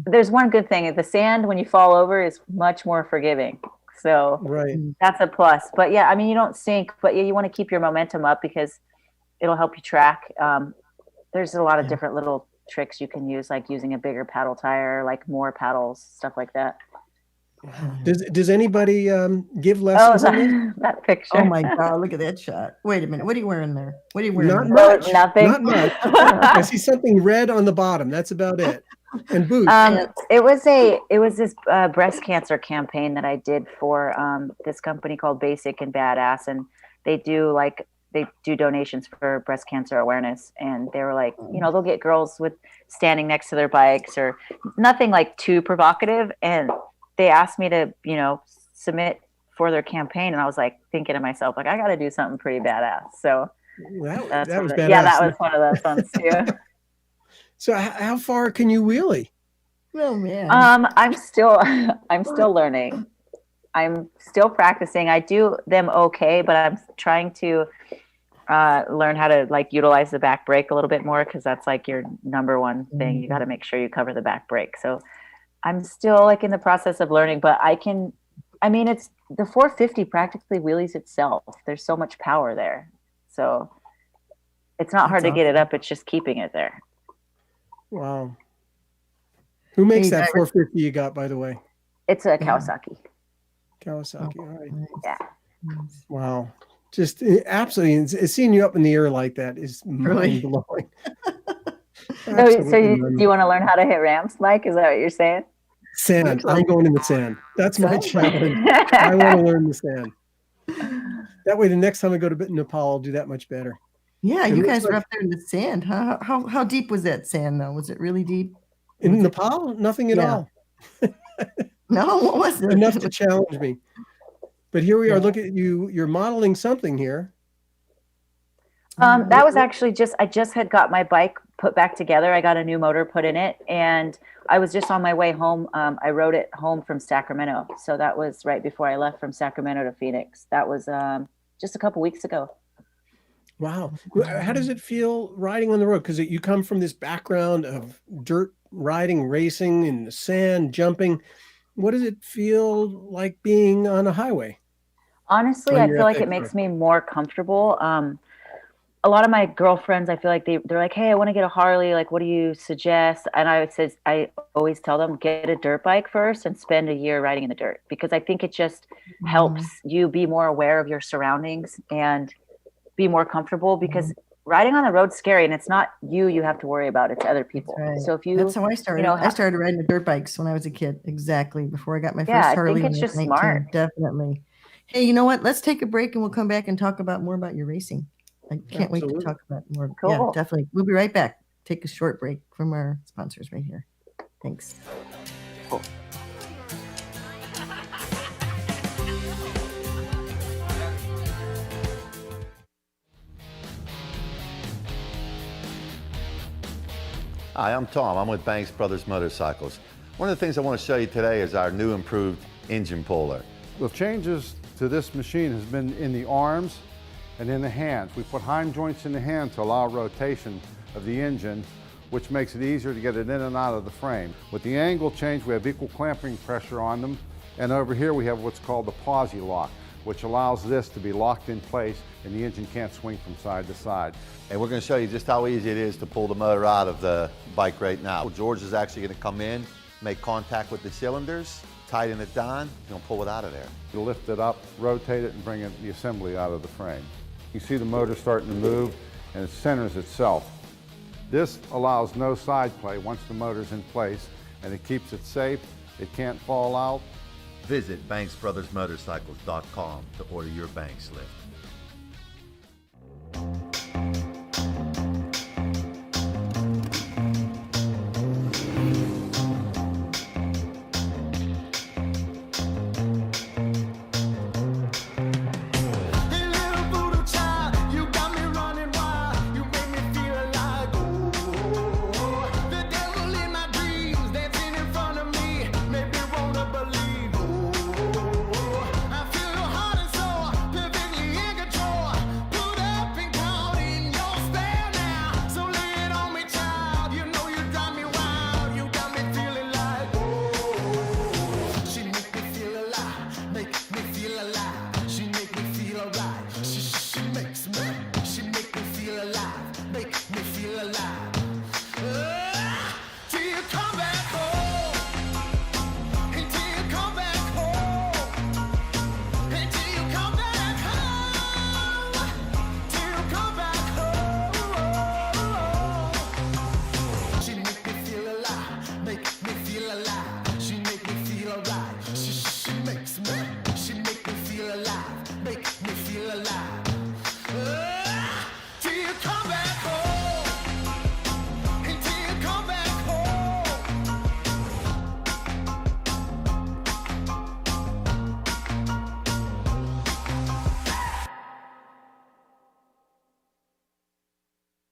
There's one good thing: the sand, when you fall over, is much more forgiving. So that's a plus. But yeah, I mean, you don't sink, but yeah, you want to keep your momentum up because it'll help you track. There's a lot of different little tricks you can use, like using a bigger paddle tire, like more paddles, stuff like that. Does anybody give lessons on this? That picture. Oh my God, look at that shot. Wait a minute. What are you wearing there? What are you wearing? Not there? much. Nothing. Not much. I see something red on the bottom. That's about it. And boots. It was this breast cancer campaign that I did for this company called Basic and Badass, and they do donations for breast cancer awareness. And they were like, they'll get girls with standing next to their bikes or nothing like too provocative. And they asked me to, submit for their campaign. And I was like thinking to myself, like, I got to do something pretty badass. So that was badass. Yeah, that was one of those ones too. So how far can you wheelie? Oh man. I'm still learning. I'm still practicing. I do them okay, but I'm trying to learn how to like utilize the back brake a little bit more, because that's like your number one thing. You got to make sure you cover the back brake. So I'm still like in the process of learning, but it's the 450 practically wheelies itself. There's so much power there. So it's not hard to get it up. It's just keeping it there. Wow. Who makes that 450 you got, by the way? It's a Kawasaki. Kawasaki. All right. Yeah. Wow. Just absolutely, seeing you up in the air like that is mind blowing. So do you want to learn how to hit ramps, Mike? Is that what you're saying? Sand. I'm going in the sand. That's my challenge. I want to learn the sand. That way, the next time I go to Nepal, I'll do that much better. Yeah, you guys were up there in the sand. How deep was that sand, though? Was it really deep? In Nepal? Nothing at all. No, what was it? Enough to challenge me. But here we are. Look at you. You're modeling something here. That was actually I just had got my bike put back together. I got a new motor put in it, and I was just on my way home. I rode it home from Sacramento. So that was right before I left from Sacramento to Phoenix. That was just a couple weeks ago. Wow. How does it feel riding on the road? Because you come from this background of dirt riding, racing in the sand, jumping. What does it feel like being on a highway? Honestly, I feel like it makes me more comfortable. A lot of my girlfriends, I feel like they're like, hey, I want to get a Harley. Like, what do you suggest? And I always tell them, get a dirt bike first and spend a year riding in the dirt, because I think it just helps you be more aware of your surroundings and be more comfortable, because riding on the road's scary, and it's not you have to worry about, it's other people. Right. So if that's how I started. I started riding the dirt bikes when I was a kid, exactly before I got my first Harley. I think it's just smart. Definitely. Hey, you know what? Let's take a break and we'll come back and talk more about your racing. I can't wait to talk about more. Cool. Yeah, definitely. We'll be right back. Take a short break from our sponsors right here. Thanks. Cool. Hi, I'm Tom. I'm with Banks Brothers Motorcycles. One of the things I want to show you today is our new improved engine puller. The changes to this machine has been in the arms and in the hands. We put hind joints in the hand to allow rotation of the engine, which makes it easier to get it in and out of the frame. With the angle change, we have equal clamping pressure on them. And over here we have what's called the Posi Lock, which allows this to be locked in place and the engine can't swing from side to side. And we're going to show you just how easy it is to pull the motor out of the bike right now. George is actually going to come in, make contact with the cylinders, tighten it down, and pull it out of there. You'll lift it up, rotate it, and bring the assembly out of the frame. You see the motor starting to move, and it centers itself. This allows no side play once the motor's in place, and it keeps it safe. It can't fall out. Visit BanksBrothersMotorcycles.com to order your Banks lift. I feel your heart and soul perfectly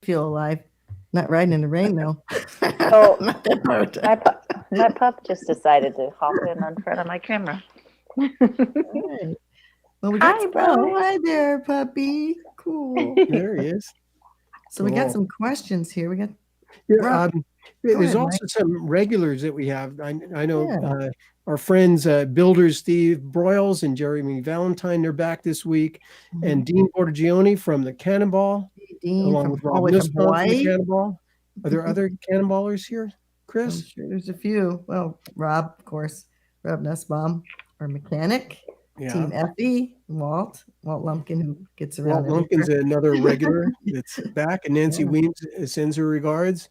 feel alive. Not riding in the rain though. Oh, Not that part. my pup just decided to hop in on front of my camera. Right. Well, we got Hi, bro. hi there, puppy. Cool. There he is. So we got Cool. some questions here. We got Yeah, Rob, there's ahead, also some regulars that we have. I know Yeah. our friends, builders Steve Broyles and Jeremy Valentine, they're back this week. And Dean Borgione from the Cannonball, Dean along from with all Rob the way from Nussbaum from the Hawaii. Cannonball. Are there other Cannonballers here, I'm Chris? sure there's a few. Well, Rob, of course, Rob Nussbaum, our mechanic. Yeah. Team Effie, Walt Lumpkin, who gets around. Walt Lumpkin's everywhere. another regular that's back, and Nancy Yeah. Weems sends her regards.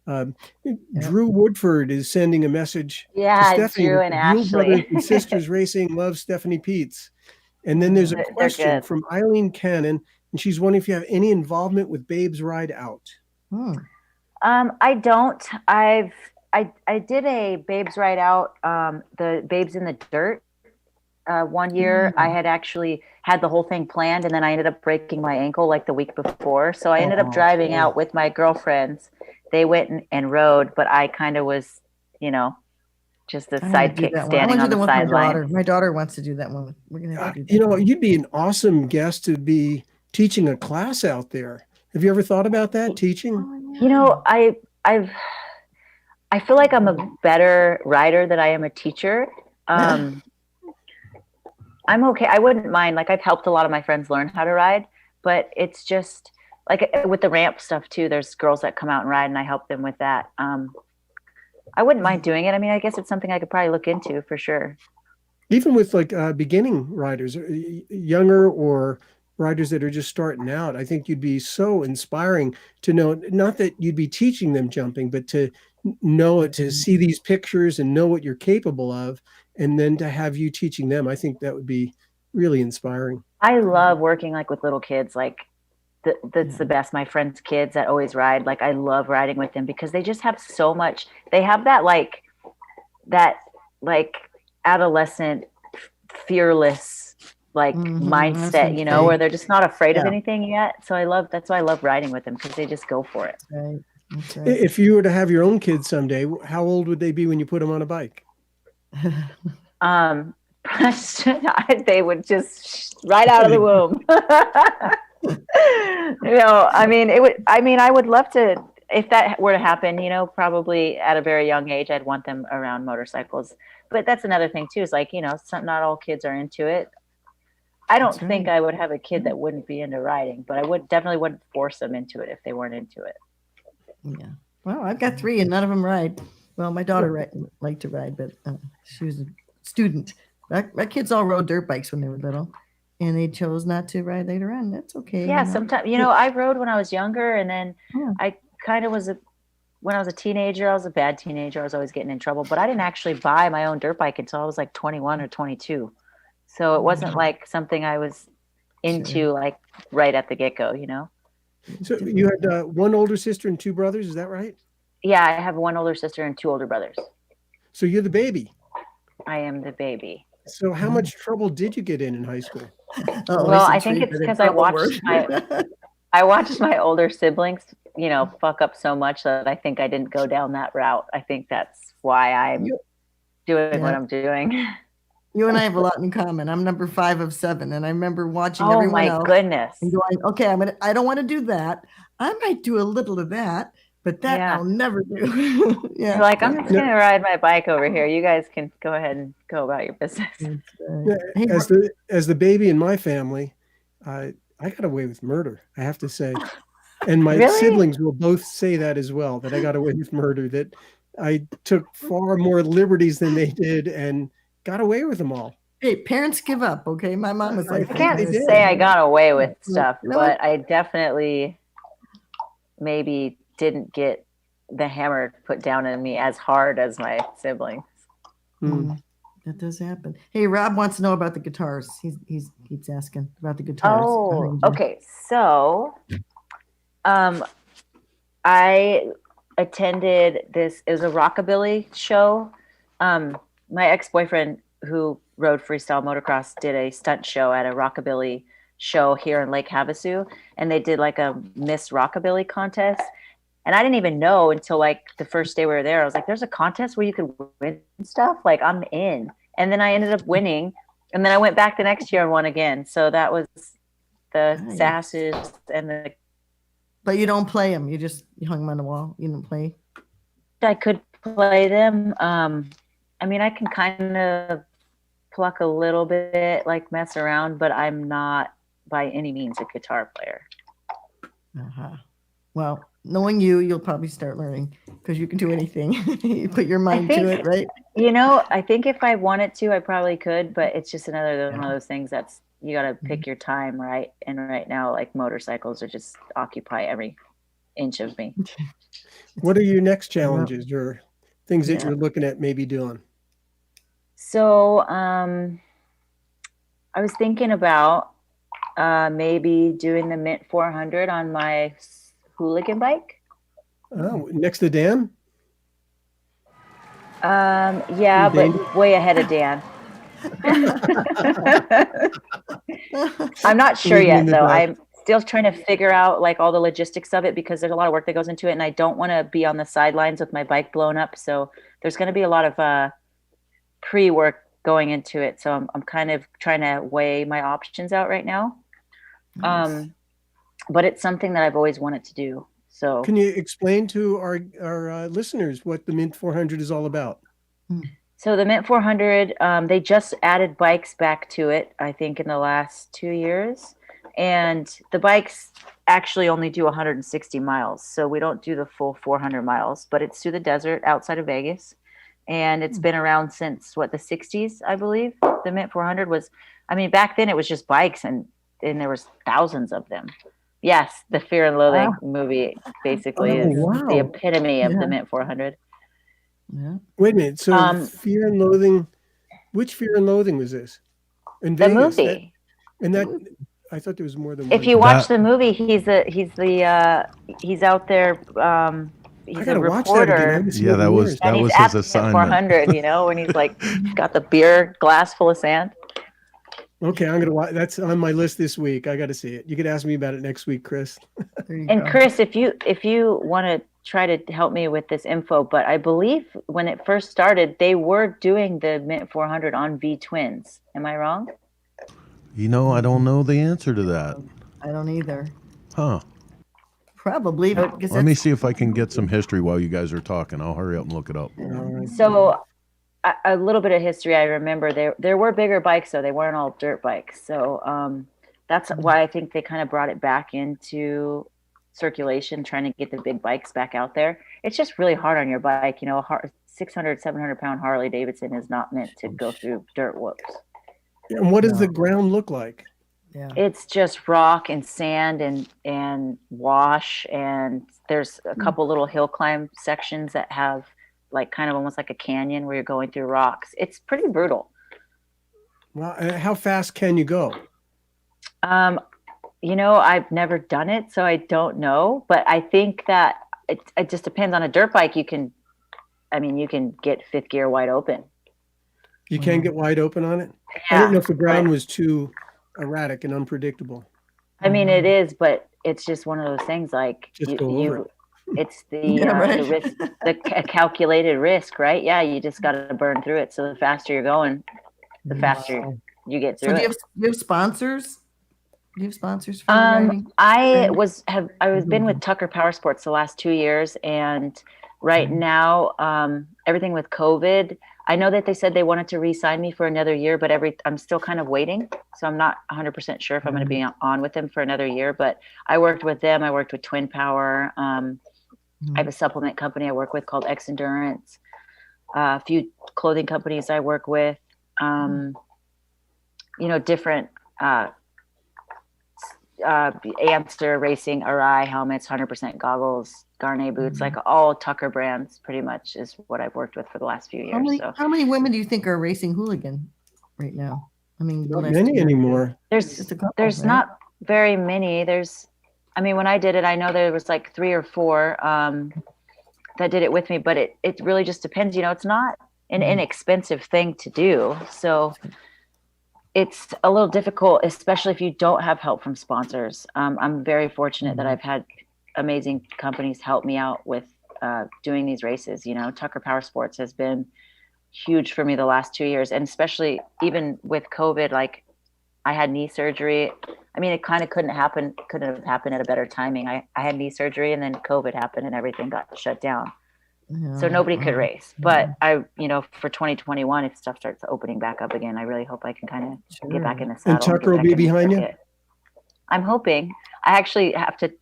Drew Woodford is sending a message Yeah, to Stephanie. Drew and Real Brothers Ashley. and Sisters Racing loves Stephanie Pietz. And then there's a They're question good. from Eileen Cannon, and she's wondering if you have any involvement with Babe's Ride Out. Hmm. I don't. I did a Babes Ride Out, the Babes in the Dirt. One year I had actually had the whole thing planned, and then I ended up breaking my ankle like the week before. So I ended up driving out with my girlfriends. They went and rode, but I kind of was, just a I wanna do sidekick that one. I standing wanna on do the that with my daughter. sideline. My daughter wants to do that one. We're gonna have to do You that know, one. you'd be an awesome guest to be teaching a class out there. Have you ever thought about that, teaching? I feel like I'm a better rider than I am a teacher. I'm okay. I wouldn't mind. Like, I've helped a lot of my friends learn how to ride, but it's just like with the ramp stuff too. There's girls that come out and ride, and I help them with that. I wouldn't mind doing it. I mean, I guess it's something I could probably look into for sure. Even with like beginning riders, younger or riders that are just starting out, I think you'd be so inspiring to know, not that you'd be teaching them jumping, but to know it, to see these pictures and know what you're capable of, and then to have you teaching them. I think that would be really inspiring. I love working like with little kids. Like that's the best. My friends' kids that always ride. Like, I love riding with them because they just have so much. They have that adolescent, fearless mindset, where they're just not afraid of anything yet. So that's why I love riding with them, because they just go for it. Right. That's right. If you were to have your own kids someday, how old would they be when you put them on a bike? They would just right out of the womb. I would love to, if that were to happen, probably at a very young age, I'd want them around motorcycles. But that's another thing too, is like, not all kids are into it. I don't think I would have a kid that wouldn't be into riding, but I wouldn't force them into it if they weren't into it. Yeah. Well, I've got 3 and none of them ride. Well, my daughter liked to ride, but she was a student. My kids all rode dirt bikes when they were little, and they chose not to ride later on. That's okay. Yeah, sometimes, I rode when I was younger, and then I kind of when I was a teenager, I was a bad teenager. I was always getting in trouble, but I didn't actually buy my own dirt bike until I was like 21 or 22. So it wasn't like something I was into like right at the get-go, So you had one older sister and 2 brothers, is that right? Yeah, I have one older sister and 2 older brothers. So you're the baby. I am the baby. So how much trouble did you get in high school? Well, I think it's because I watched my older siblings, fuck up so much that I think I didn't go down that route. I think that's why I'm doing what I'm doing. You and I have a lot in common. I'm number 5 of 7, and I remember watching everyone else. Oh my goodness! And going, okay, I don't want to do that. I might do a little of that, but that I'll never do. You're like, I'm just gonna ride my bike over here. You guys can go ahead and go about your business. As the baby in my family, I got away with murder, I have to say. And my siblings will both say that as well, that I got away with murder, that I took far more liberties than they did and got away with them all. Hey, parents give up, okay? My mom was like, I can't say I got away with stuff, but I definitely maybe didn't get the hammer put down on me as hard as my siblings. That does happen. Hey, Rob wants to know about the guitars. He keeps asking about the guitars. Oh, okay. So, I attended this. It was a rockabilly show. My ex-boyfriend, who rode freestyle motocross, did a stunt show at a rockabilly show here in Lake Havasu, and they did like a Miss Rockabilly contest. And I didn't even know until like the first day we were there. I was like, there's a contest where you could win stuff. Like, I'm in. And then I ended up winning. And then I went back the next year and won again. So that was the sasses and the. But you don't play them. You hung them on the wall. You didn't play. I could play them. I mean, I can kind of pluck a little bit, like mess around, but I'm not by any means a guitar player. Well, knowing you, you'll probably start learning because you can do anything. You put your mind to it, right? You know, I think if I wanted to, I probably could, but it's just another one of those things that's, you got to pick your time, right? And right now, like, motorcycles are just occupy every inch of me. What are your next challenges or things that you're looking at maybe doing? So I was thinking about maybe doing the Mint 400 on my hooligan bike. Oh, next to Dan? Yeah, but way ahead of Dan. I'm not sure yet, though. I'm still trying to figure out like all the logistics of it because there's a lot of work that goes into it, and I don't want to be on the sidelines with my bike blown up. So there's going to be a lot of pre-work going into it. So I'm kind of trying to weigh my options out right now. Nice. But it's something that I've always wanted to do. So can you explain to our listeners what the Mint 400 is all about? So the Mint 400, they just added bikes back to it, I think in the last 2 years. And the bikes actually only do 160 miles. So we don't do the full 400 miles, but it's through the desert outside of Vegas. And it's been around since the 60s, I believe. The Mint 400 was, I mean, back then it was just bikes and there was thousands of them. Yes, the Fear and Loathing movie basically is the epitome of the Mint 400. Yeah. Wait a minute. So Fear and Loathing, which Fear and Loathing was this? In Vegas, the movie. I thought there was more than one. If you watch the movie, he's out there. He's a reporter. Yeah, that was his assignment. 400, you know, when he's like got the beer glass full of sand. Okay, I'm gonna watch. That's on my list this week. I got to see it. You could ask me about it next week, Chris. And Chris, if you want to try to help me with this info, but I believe when it first started, they were doing the Mint 400 on V twins. Am I wrong? You know, I don't know the answer to that. I don't either. Huh. Probably. Let me see if I can get some history while you guys are talking. I'll hurry up and look it up. So a little bit of history. I remember there were bigger bikes, though. They weren't all dirt bikes. So that's why I think they kind of brought it back into circulation, trying to get the big bikes back out there. It's just really hard on your bike. You know, a 600, 700-pound Harley Davidson is not meant to go through dirt whoops. And what does the ground look like? Yeah. It's just rock and sand and wash, and there's a couple little hill climb sections that have like kind of almost like a canyon where you're going through rocks. It's pretty brutal. Well, how fast can you go? You know, I've never done it, so I don't know. But I think that it just depends on a dirt bike. You can get fifth gear wide open. You can get wide open on it? Yeah, I didn't know if the ground was too erratic and unpredictable. I mean, it is, but it's just one of those things like just go over it. It's the risk, the calculated risk, right? Yeah, you just got to burn through it. So the faster you're going, the faster you get through it. Do you have sponsors? Do you have sponsors for riding? I was been with Tucker Power Sports the last 2 years, and right now, everything with COVID, I know that they said they wanted to re-sign me for another year, but I'm still kind of waiting. So I'm not 100% sure if I'm going to be on with them for another year, but I worked with them. I worked with Twin Power. I have a supplement company I work with called X Endurance. A few clothing companies I work with, different Amster Racing, RI helmets, 100% goggles, Garnet boots, like all Tucker brands pretty much is what I've worked with for the last few years. How many women do you think are racing hooligan right now? I mean, not many anymore. There's not very many. When I did it, I know there was like 3 or 4 that did it with me, but it really just depends. You know, it's not an inexpensive thing to do. So it's a little difficult, especially if you don't have help from sponsors. I'm very fortunate that I've had amazing companies help me out with doing these races. You know, Tucker Power Sports has been huge for me the last 2 years, and especially even with COVID, like I had knee surgery. I mean, it kind of couldn't have happened at a better timing. I had knee surgery, and then COVID happened and everything got shut down. So nobody could race. But for 2021, if stuff starts opening back up again, I really hope I can kind of get back in the saddle. And Tucker will be behind you? I'm hoping. I actually have to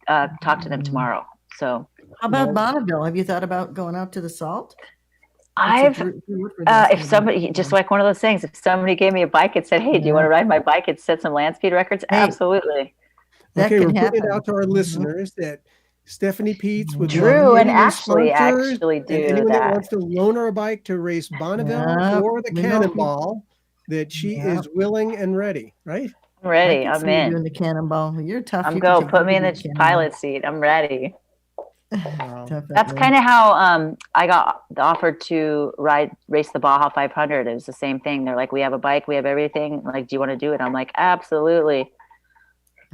talk to them tomorrow. So how about Bonneville? Have you thought about going out to the Salt? If somebody, just like one of those things, if somebody gave me a bike and said, hey, do you want to ride my bike and set some land speed records? Hey, absolutely. Okay, we're putting it out to our listeners that Stephanie Pietz with Drew and Ashley actually do anyone that. That wants to loan her a bike to race Bonneville or the Cannonball, that she is willing and ready, right? I'm ready. I'm in. Doing the Cannonball. You're tough. I'm go. Put me in the pilot seat. I'm ready. Wow. That's kind of how I got offered to race the Baja 500. It was the same thing. They're like, we have a bike, we have everything. Like, do you want to do it? I'm like, absolutely.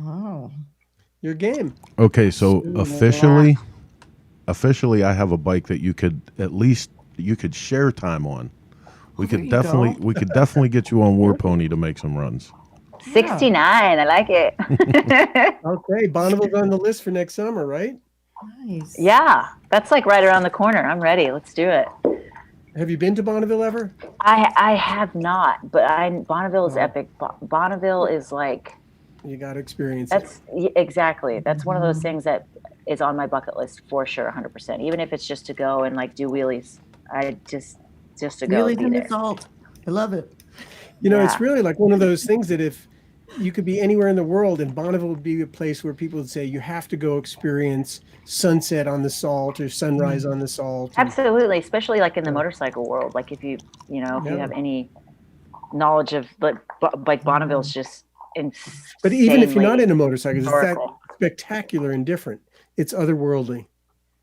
Oh. Your game. Okay, so officially, I have a bike that you could share time on. We could definitely get you on War Pony to make some runs. 69, I like it. Okay, Bonneville's on the list for next summer, right? Nice. Yeah, that's like right around the corner. I'm ready. Let's do it. Have you been to Bonneville ever? I have not, but Bonneville is epic. Bonneville is like, you got to experience exactly. That's one of those things that is on my bucket list for sure, 100%. Even if it's just to go and like do wheelies, I just to go. Wheelies in the Salt. I love it. It's really like one of those things that if you could be anywhere in the world, and Bonneville would be a place where people would say you have to go experience sunset on the Salt or sunrise on the Salt. Absolutely, especially like in the motorcycle world. Like if you have any knowledge of, but like Bonneville's just insane. But even if you're not into motorcycles, it's that spectacular and different. It's otherworldly.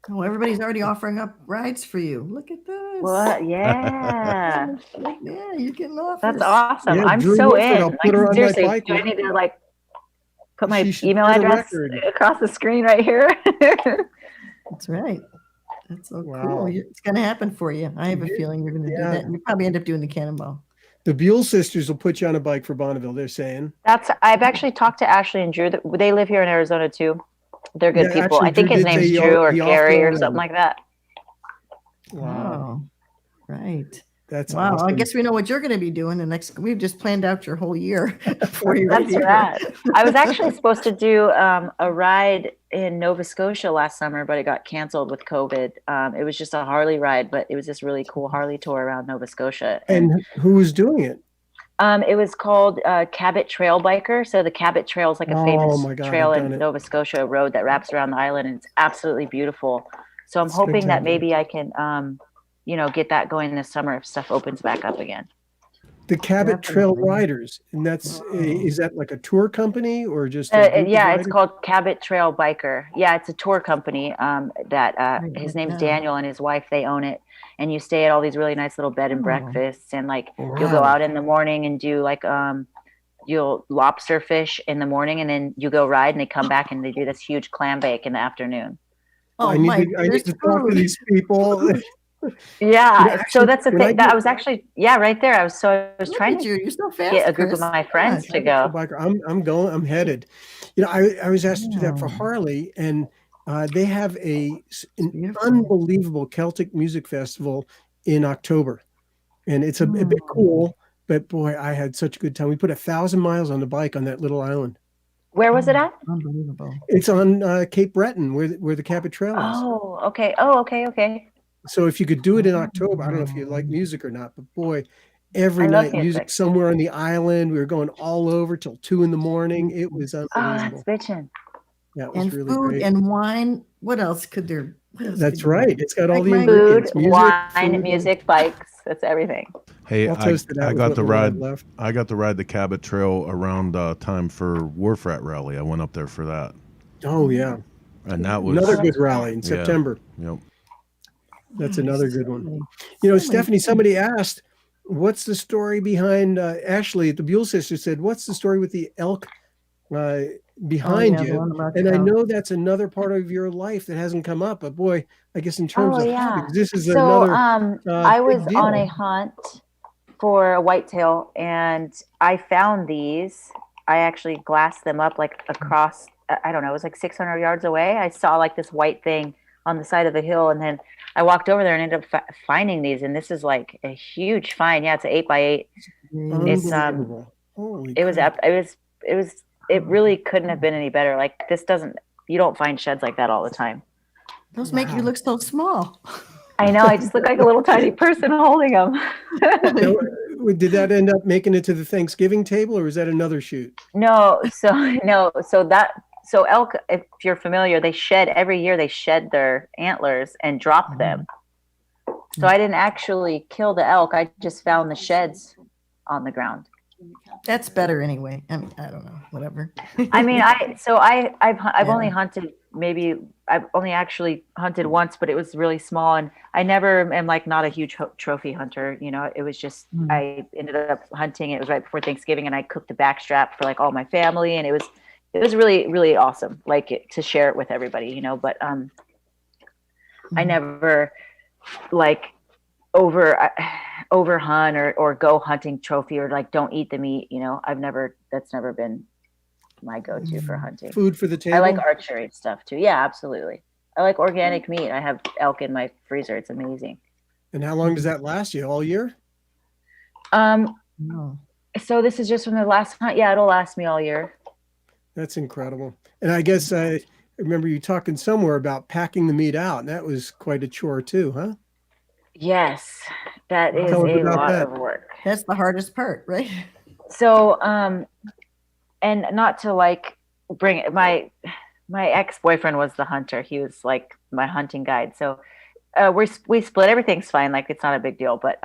Oh, everybody's already offering up rides for you. Look at this. What? Yeah. Yeah, you're getting offers. That's awesome. Yeah, I'm Drew so Wilford, in. I'll put her on seriously, my bike. do I need to like put my She should email set a address record. across the screen right here? That's right. That's so Wow. cool. It's going to happen for you. I have a feeling you're going to do that. You probably end up doing the Cannonball. The Buell sisters will put you on a bike for Bonneville, they're saying. I've actually talked to Ashley and Drew. They live here in Arizona too. They're good people. actually, I think Drew his did name's say Drew or he Gary or offloaded something them. like that. Wow. Right. That's wow. awesome. I guess we know what you're going to be doing the next. We've just planned out your whole year for you. That's right. I was actually supposed to do a ride in Nova Scotia last summer, but it got canceled with COVID. It was just a Harley ride, but it was this really cool Harley tour around Nova Scotia. And who was doing it? It was called Cabot Trail Biker. So the Cabot Trail is like a famous trail in Nova Scotia, road that wraps around the island, and it's absolutely beautiful. So I'm hoping that maybe I can, get that going this summer if stuff opens back up again. The Cabot Trail Riders, and is that like a tour company or just? It's called Cabot Trail Biker. Yeah, it's a tour company. His name's Daniel and his wife. They own it, and you stay at all these really nice little bed and breakfasts, and like you'll go out in the morning and do like you'll lobster fish in the morning, and then you go ride, and they come back and they do this huge clam bake in the afternoon. Oh, I need to talk to these people. Yeah, so that's the thing. That was actually right there. I was trying to you're so fast, get a group of my friends to go. I'm headed. I was asked to do that for Harley, and they have an unbelievable Celtic music festival in October, and it's a bit cool. But boy, I had such a good time. We put 1,000 miles on the bike on that little island. Where was it at? Unbelievable. It's on Cape Breton, where the Cabot Trail is. Oh, okay. Okay. So if you could do it in October, I don't know if you like music or not, but boy, every night music somewhere on the island. We were going all over till 2 a.m. It was unbelievable. Oh, that's bitching. Yeah, it was and really food great. And wine. What else could there? That's right. It's got all the food, ingredients. Wine, music, bikes. That's everything. Hey, I got to ride. I got to ride the Cabot Trail around time for Warfrat Rally. I went up there for that. Oh yeah, and that was another good rally in September. Yep. That's another good one. Stephanie, somebody asked, What's the story behind Ashley at the Buell Sisters said, what's the story with the elk behind the you? one about And the I elk. know that's another part of your life that hasn't come up, but boy, I guess in terms Oh of yeah. hobbies, this is So another I was big on deal. a hunt for a whitetail, and I found these. I actually glassed them up like across, I don't know, it was like 600 yards away. I saw like this white thing on the side of the hill, and then I walked over there and ended up finding these. And this is like a huge find. Yeah, it's an 8x8. It's Unbelievable. Holy it was crap. it really couldn't have been any better. Like you don't find sheds like that all the time. Those make you look so small. I know. I just look like a little tiny person holding them. Now, did that end up making it to the Thanksgiving table, or was that another shoot? No. So elk, if you're familiar, they shed every year. They shed their antlers and drop them. So I didn't actually kill the elk. I just found the sheds on the ground. That's better anyway. I mean, I don't know, whatever. I mean, I've only hunted I've only actually hunted once, but it was really small, and I never am like not a huge trophy hunter. You know, it was just I ended up hunting. It was right before Thanksgiving, and I cooked the backstrap for like all my family, and it was really, really awesome, like to share it with everybody, you know. But I never like over hunt or go hunting trophy or like don't eat the meat, you know. That's never been my go-to for hunting. Food for the table? I like archery stuff too. Yeah, absolutely. I like organic meat. I have elk in my freezer. It's amazing. And how long does that last you? All year? No. So this is just from the last hunt. Yeah, it'll last me all year. That's incredible. And I guess I remember you talking somewhere about packing the meat out, and that was quite a chore too, huh? Yes, that is Tell us a about lot that. of work. That's the hardest part, right? So, and not to like bring it, my ex-boyfriend was the hunter. He was like my hunting guide. So we split. Everything's fine. Like it's not a big deal, but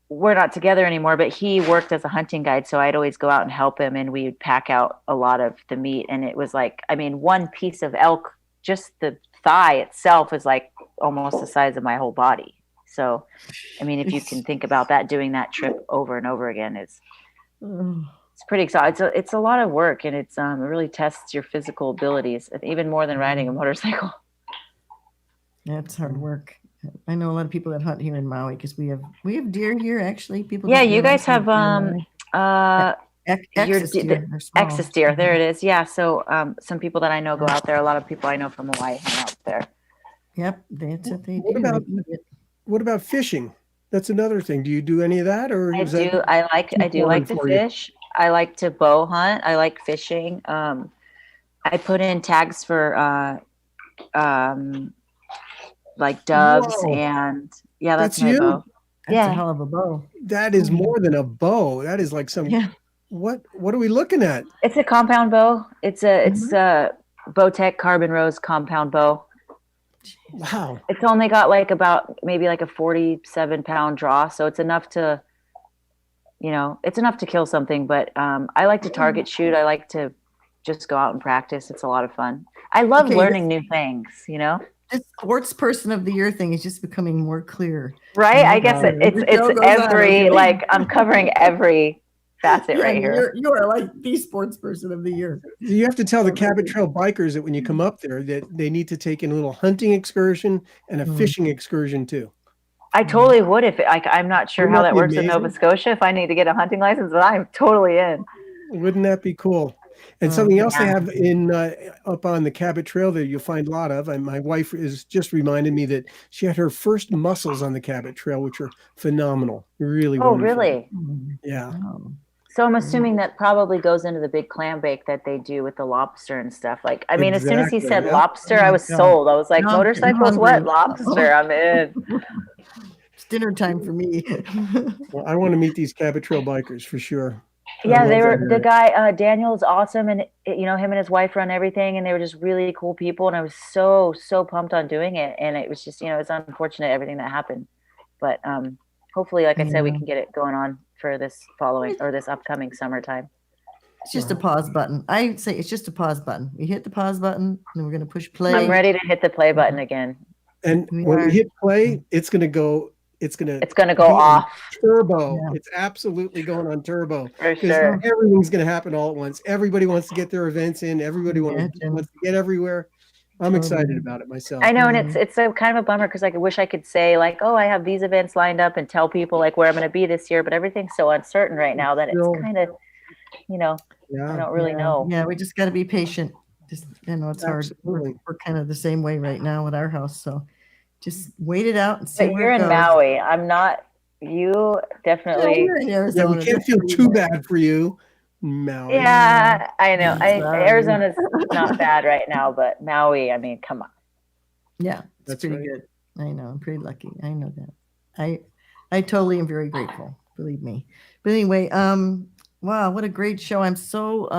we're not together anymore, but he worked as a hunting guide. So I'd always go out and help him, and we would pack out a lot of the meat. And it was like, I mean, one piece of elk, just the thigh itself is like almost the size of my whole body. So, I mean, if you can think about that, doing that trip over and over again it's pretty exciting. It's a lot of work, and it really tests your physical abilities, even more than riding a motorcycle. That's hard work. I know a lot of people that hunt here in Maui because we have deer here. Actually, people. Yeah, that you guys have Axis deer. They're small. Axis deer. There it is. Yeah. So some people that I know go out there. A lot of people I know from Hawaii hang out there. Yep, that's what they What do. about- What about fishing? That's another thing. Do you do any of that, or I is that do. I do like to important for you? fish. I like to bow hunt. I like fishing. I put in tags for like doves. Whoa. And yeah, that's That's my you? bow. That's Yeah. a hell of a bow. That is more than a bow. That is like some. Yeah. What are we looking at? It's a compound bow. It's a Bowtech Carbon Rose compound bow. Wow. It's only got like about maybe like a 47-pound draw, so it's enough to, it's enough to kill something. But I like to target shoot. I like to just go out and practice. It's a lot of fun. I love learning new things. This sports person of the year thing is just becoming more clear. Right? I guess it's every okay? I'm covering every facet right here. You are like the sports person of the year. You have to tell the Cabot Trail bikers that when you come up there that they need to take in a little hunting excursion and a fishing excursion too. I totally would if I'm not sure Wouldn't how that that be works in amazing? Nova Scotia if I need to get a hunting license, but I'm totally in. Wouldn't that be cool? And something else they yeah. have in up on the Cabot Trail that you'll find a lot of. And my wife is just reminded me that she had her first mussels on the Cabot Trail, which are phenomenal. Really Oh, wonderful. really? Yeah. Oh. So I'm assuming that probably goes into the big clam bake that they do with the lobster and stuff. Like, I mean, as soon as he Exactly, said yeah. lobster, I was Yeah. sold. I was like, Now I'm motorcycles, what? hungry. Lobster, I'm in. It's dinner time for me. Well, I want to meet these Cabot Trail bikers for sure. I Yeah, love they that were, the area. guy, Daniel is awesome. And, him and his wife run everything. And they were just really cool people. And I was so pumped on doing it. And it was just, it's unfortunate everything that happened. But hopefully, like I said, we Yeah. can get it going on for this this upcoming summertime. It's just a pause button. I say it's just a pause button. We hit the pause button, and we're going to push play. I'm ready to hit the play button again. And We when are- we hit play, it's going to go it's gonna go be on off. turbo. Yeah. It's absolutely going on turbo. For Because sure. everything's gonna happen all at once. Everybody wants to get their events in. Everybody wants to get everywhere. I'm excited about it myself. I know, and it's a kind of a bummer because like I wish I could say like, oh, I have these events lined up and tell people like where I'm going to be this year, but everything's so uncertain right now that it's kind of, I don't really know. Yeah, we just got to be patient. Just it's hard. We're kind of the same way right now with our house, so just wait it out and see. But you're in Maui. I'm not. You definitely. Yeah, we can't feel too bad for you. Maui. Yeah, I know. Arizona's not bad right now, but Maui, I mean, come on. Yeah, that's pretty good. I know. I'm pretty lucky. I know that. I totally am very grateful. Believe me. But anyway, wow, what a great show! I'm so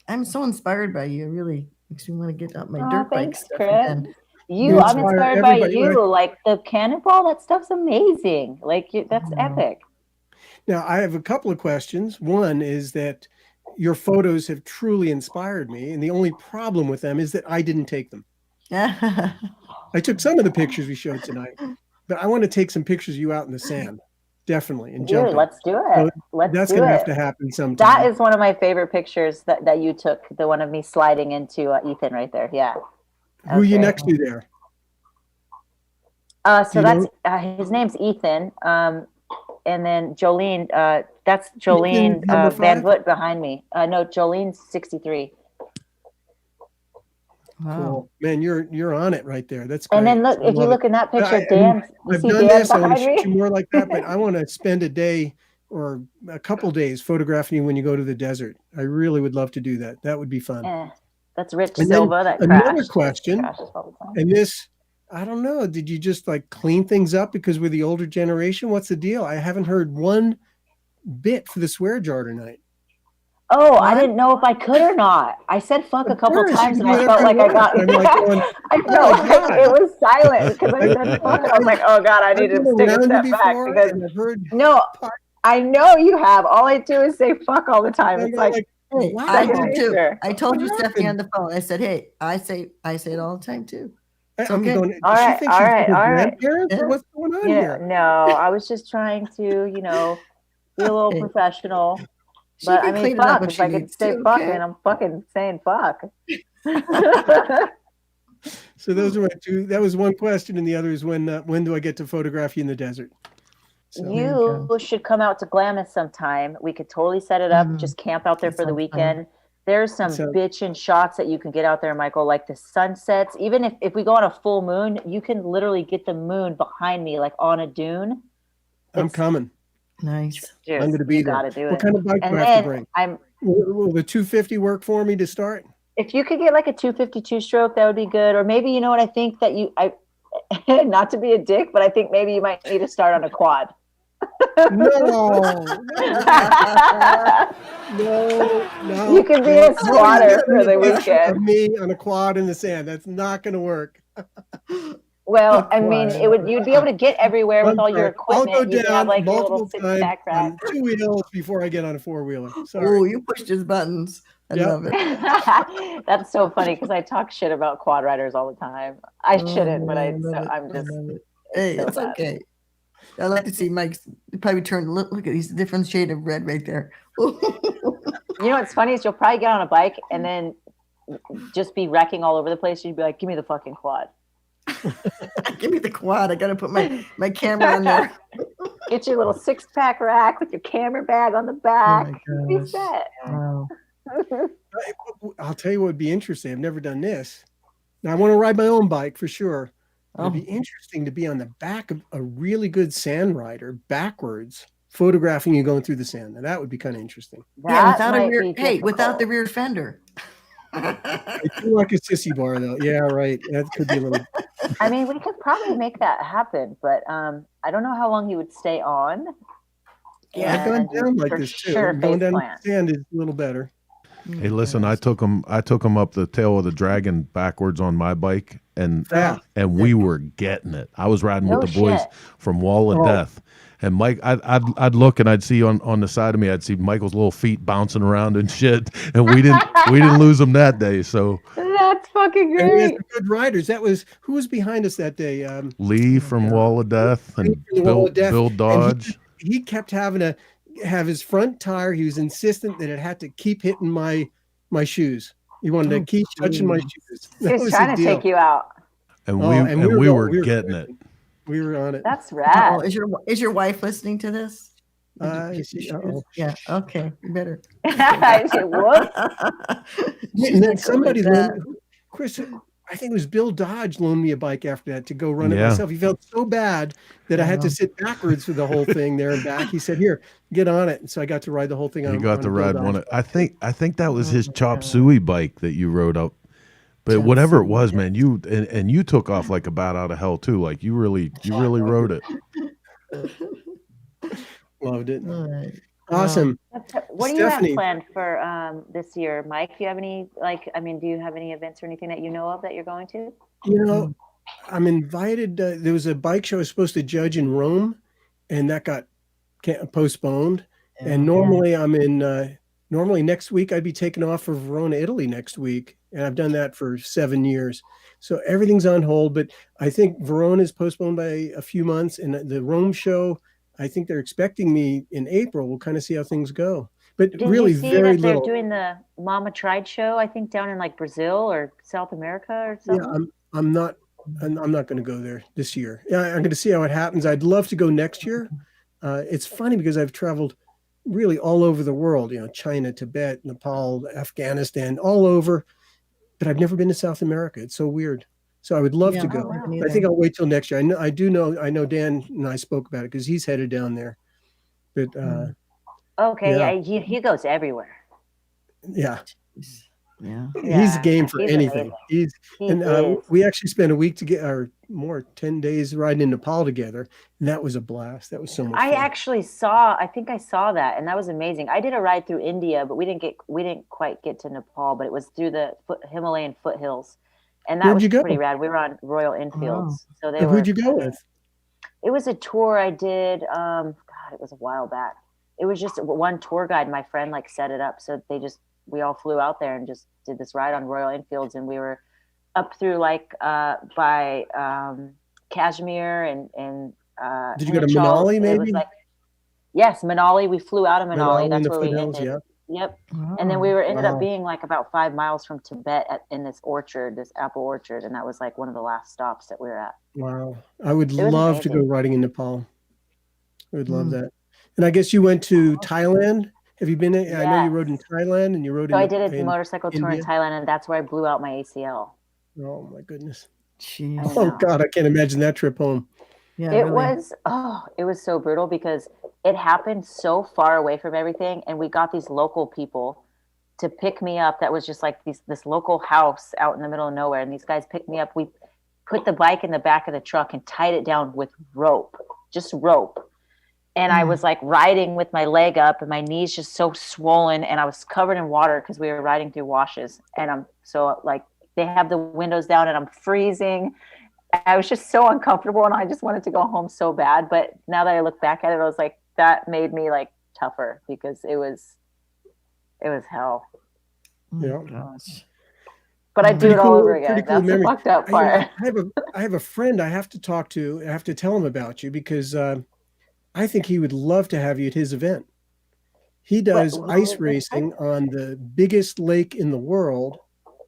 inspired by you. It really makes me want to get up my dirt bike stuff again. I'm inspired by you. Like the cannonball, that stuff's amazing. Like that's epic. Now, I have a couple of questions. One is that your photos have truly inspired me, and the only problem with them is that I didn't take them. I took some of the pictures we showed tonight, but I want to take some pictures of you out in the sand, definitely, and jumping. Let's do it. So that's going to have to happen sometime. That is one of my favorite pictures that you took, the one of me sliding into Ethan right there. Yeah. Who are you next to there? So that's his name's Ethan. And then Jolene, that's Jolene Van Voot behind me. No, Jolene's 63. Wow. Cool. Man, you're on it right there. That's great. And then look, if you look in that picture, Dan, I've done this. I want to shoot you more like that, but I want to spend a day or a couple days photographing you when you go to the desert. I really would love to do that. That would be fun. That's Rich Silva. That another question, and this, I don't know. Did you just like clean things up because we're the older generation? What's the deal? I haven't heard one bit for the swear jar tonight. Oh, I didn't know if I could or not. I said fuck a couple times and I felt like I got I felt like it was silent because I said fuck. I was like, oh God, I need to take a step back because no, I know you have. All I do is say fuck all the time. It's like hey, I do too. I told you, Stephanie, on the phone. I said, hey, I say it all the time too. I'm going, all right. What's going on here? No, I was just trying to, be a little professional. But I mean, fuck. If I could say fuck, and I'm fucking saying fuck. So those are my two. That was one question, and the other is when do I get to photograph you in the desert? So, you should come out to Glamis sometime. We could totally set it up. Just camp out there for the weekend. There's some bitchin' shots that you can get out there, Michael, like the sunsets. Even if we go on a full moon, you can literally get the moon behind me, like on a dune. I'm coming. Nice. I'm going to be there. Gotta do it. What kind of bike do I have to bring? Will the 250 work for me to start? If you could get like a 252 stroke, that would be good. Or maybe, you know what, I think that not to be a dick, but I think maybe you might need to start on a quad. No. You can be a squatter for the weekend. Me on a quad in the sand. That's not going to work. Well, I mean, you'd be able to get everywhere with all your equipment. I'll go down like multiple times on 2 wheels before I get on a 4-wheeler. Oh, you pushed his buttons. I love it. That's so funny because I talk shit about quad riders all the time. I shouldn't, but I'm just. Hey, it's okay. I like to see Mike's probably look at these different shade of red right there. You know what's funny is you'll probably get on a bike and then just be wrecking all over the place. You'd be like, give me the fucking quad. Give me the quad. I gotta put my camera on there. Get your little 6-pack rack with your camera bag on the back. Be set. Wow. I'll tell you what would be interesting. I've never done this. Now I want to ride my own bike for sure. It'd be interesting to be on the back of a really good sand rider backwards, photographing you going through the sand. Now that would be kind of interesting. Without the rear fender. I do like a sissy bar though. Yeah, right. That could be a little. I mean, we could probably make that happen, but I don't know how long he would stay on. Yeah, I've gone down like this too. Going down the sand is a little better. Hey, listen, I took him up the tail of the dragon backwards on my bike, and we were getting it. I was riding with the boys from Wall of Death, and Mike, I'd look and I'd see on the side of me, I'd see Michael's little feet bouncing around and shit, and we didn't lose him that day. So That's fucking And we had great. some good riders. Who was behind us that day? Lee from Wall of Death and Lee from Wall of Death. Bill And Dodge. he kept having to have his front tire. He was insistent that it had to keep hitting my shoes. He wanted to keep touching my shoes. He was trying to take you out. And we we were getting it. We were on it. That's rad. Oh, is your wife listening to this? Yeah. Okay. You better. Whoops. And then somebody, Chris, I think it was Bill Dodge, loaned me a bike after that to go run it myself. He felt so bad that I had to sit backwards for the whole thing there and back. He said, "Here, get on it." And so I got to ride the whole thing. You got to ride one. I think that was his chop suey bike that you rode up. But whatever it was, man, you took off like a bat out of hell too. Like you really rode it. Loved it. Right. Awesome. What do Stephanie, you have planned for this year, Mike? Do you have any do you have any events or anything that you know of that you're going to? I'm invited. There was a bike show I was supposed to judge in Rome, and that got postponed. And normally I'm in. Normally next week I'd be taking off for Verona, Italy next week, and I've done that for 7 years. So everything's on hold. But I think Verona is postponed by a few months, and the Rome show, I think they're expecting me in April. We'll kind of see how things go. But Did really, you see very that they're little. doing the Mama Tried show? I think down in like Brazil or South America or something. Yeah, I'm not going to go there this year. Yeah, I'm going to see how it happens. I'd love to go next year. It's funny because I've traveled really all over the world. China, Tibet, Nepal, Afghanistan, all over. But I've never been to South America. It's so weird. So I would love to go. I think I'll wait till next year. I know Dan and I spoke about it because he's headed down there. But he goes everywhere. Yeah. Yeah. He's game for anything. Amazing. We actually spent a week or more, 10 days riding in Nepal together. And that was a blast. That was so much fun. I think I saw that, and that was amazing. I did a ride through India, but we didn't quite get to Nepal, but it was through the Himalayan foothills. And that was pretty rad. We were on Royal Enfields. So who'd you go with? It was a tour I did. God, it was a while back. It was just one tour guide. My friend set it up. So we all flew out there and just did this ride on Royal Enfields. And we were up through by Kashmir and did you go to Manali maybe? Yes, Manali. We flew out of Manali. That's where we ended. Yeah. Yep. And then we ended up being about 5 miles from Tibet in this orchard, this apple orchard. And that was one of the last stops that we were at. Wow. I would love to go riding in Nepal. I would love that. And I guess you went to Thailand. Have you been? I know you rode in Thailand and you rode I did a motorcycle tour in Thailand, and that's where I blew out my ACL. Oh my goodness. Jeez. Oh God, I can't imagine that trip home. Yeah, it was so brutal because it happened so far away from everything, and we got these local people to pick me up. That was just this local house out in the middle of nowhere, and these guys picked me up. We put the bike in the back of the truck and tied it down with rope. And I was riding with my leg up and my knees just so swollen, and I was covered in water because we were riding through washes, and I'm so they have the windows down and I'm freezing. I was just so uncomfortable, and I just wanted to go home so bad. But now that I look back at it, I was that made me tougher because it was hell. Yeah. Gosh. But I'd do it all over again. That's the fucked up part. I have a friend I have to talk to. I have to tell him about you because I think he would love to have you at his event. He does ice racing on the biggest lake in the world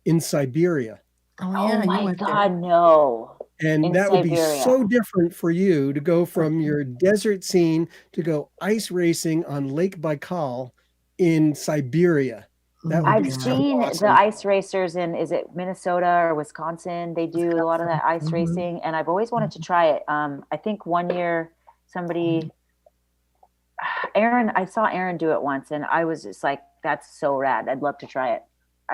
in Siberia. Oh my God, no. And that would be so different for you to go from your desert scene to go ice racing on Lake Baikal in Siberia. I've seen the ice racers in, is it Minnesota or Wisconsin? They do a lot of that ice racing, and I've always wanted to try it. I think one year I saw Aaron do it once, and I was just that's so rad. I'd love to try it.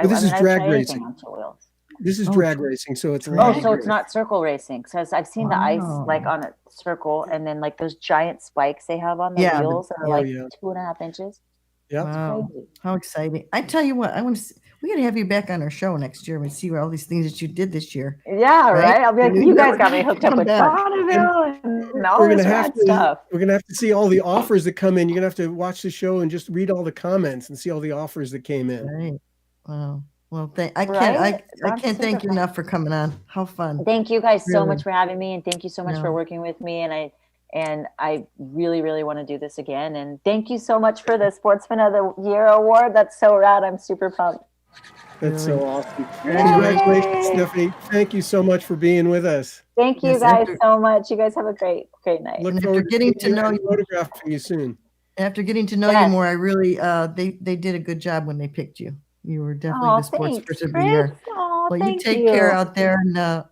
This is drag racing. On two wheels. This is drag racing, so it's so it's not circle racing. So I've seen the ice on a circle, and then those giant spikes they have on the wheels that are 2.5 inches. Yeah, wow. How exciting! I tell you what, we got to have you back on our show next year and see all these things that you did this year. Yeah, right. I'll be you guys got me hooked up with Bonneville and all this rad stuff. We're gonna have to see all the offers that come in. You're gonna have to watch the show and just read all the comments and see all the offers that came in. Right. Wow. Well, I Right? I'm can't super thank you fun. enough for coming on. How fun. Thank you guys so Really. much for having me, and thank you so much for No. working with me. And I really, really want to do this again. And thank you so much for the Sportsman of the Year award. That's so rad. I'm super pumped. That's Really. so awesome. Yay! Congratulations, Stephanie. Thank you so much for being with us. Thank you Yes, guys after- so much. You guys have a great night. Look And after forward to getting seeing to know and you- photographing you soon. After getting to know you Yes. more, I really they did a good job when they picked you. You were definitely Oh, the sports thanks, person of the Chris. year. Oh, Well, you thank take care out there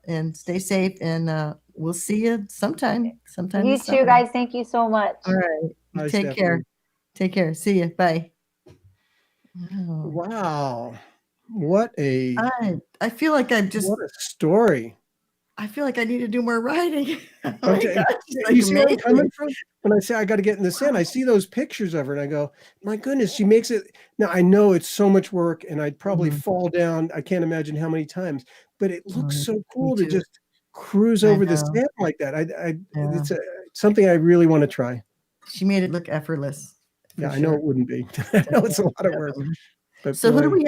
and stay safe, and we'll see you sometime. Sometime. You this too, summer. guys. Thank you so much. All right. You Bye, take Stephanie. care. Take care. See you. Bye. Wow. Wow. What a I feel like what a story. I feel like I need to do more writing. Oh my Okay. gosh, it's You like see where I'm amazing. coming from? When I say I got to get in the sand, I see those pictures of her and I go, my goodness, she makes it. Now I know it's so much work and I'd probably Mhm. fall down. I can't imagine how many times, but it looks Oh, so me cool to too. just cruise I over the know. sand like that. Yeah. It's something I really want to try. She made it look effortless. for Yeah, I know sure. it wouldn't be. I know it's a lot of work. Definitely. But So who do boy, we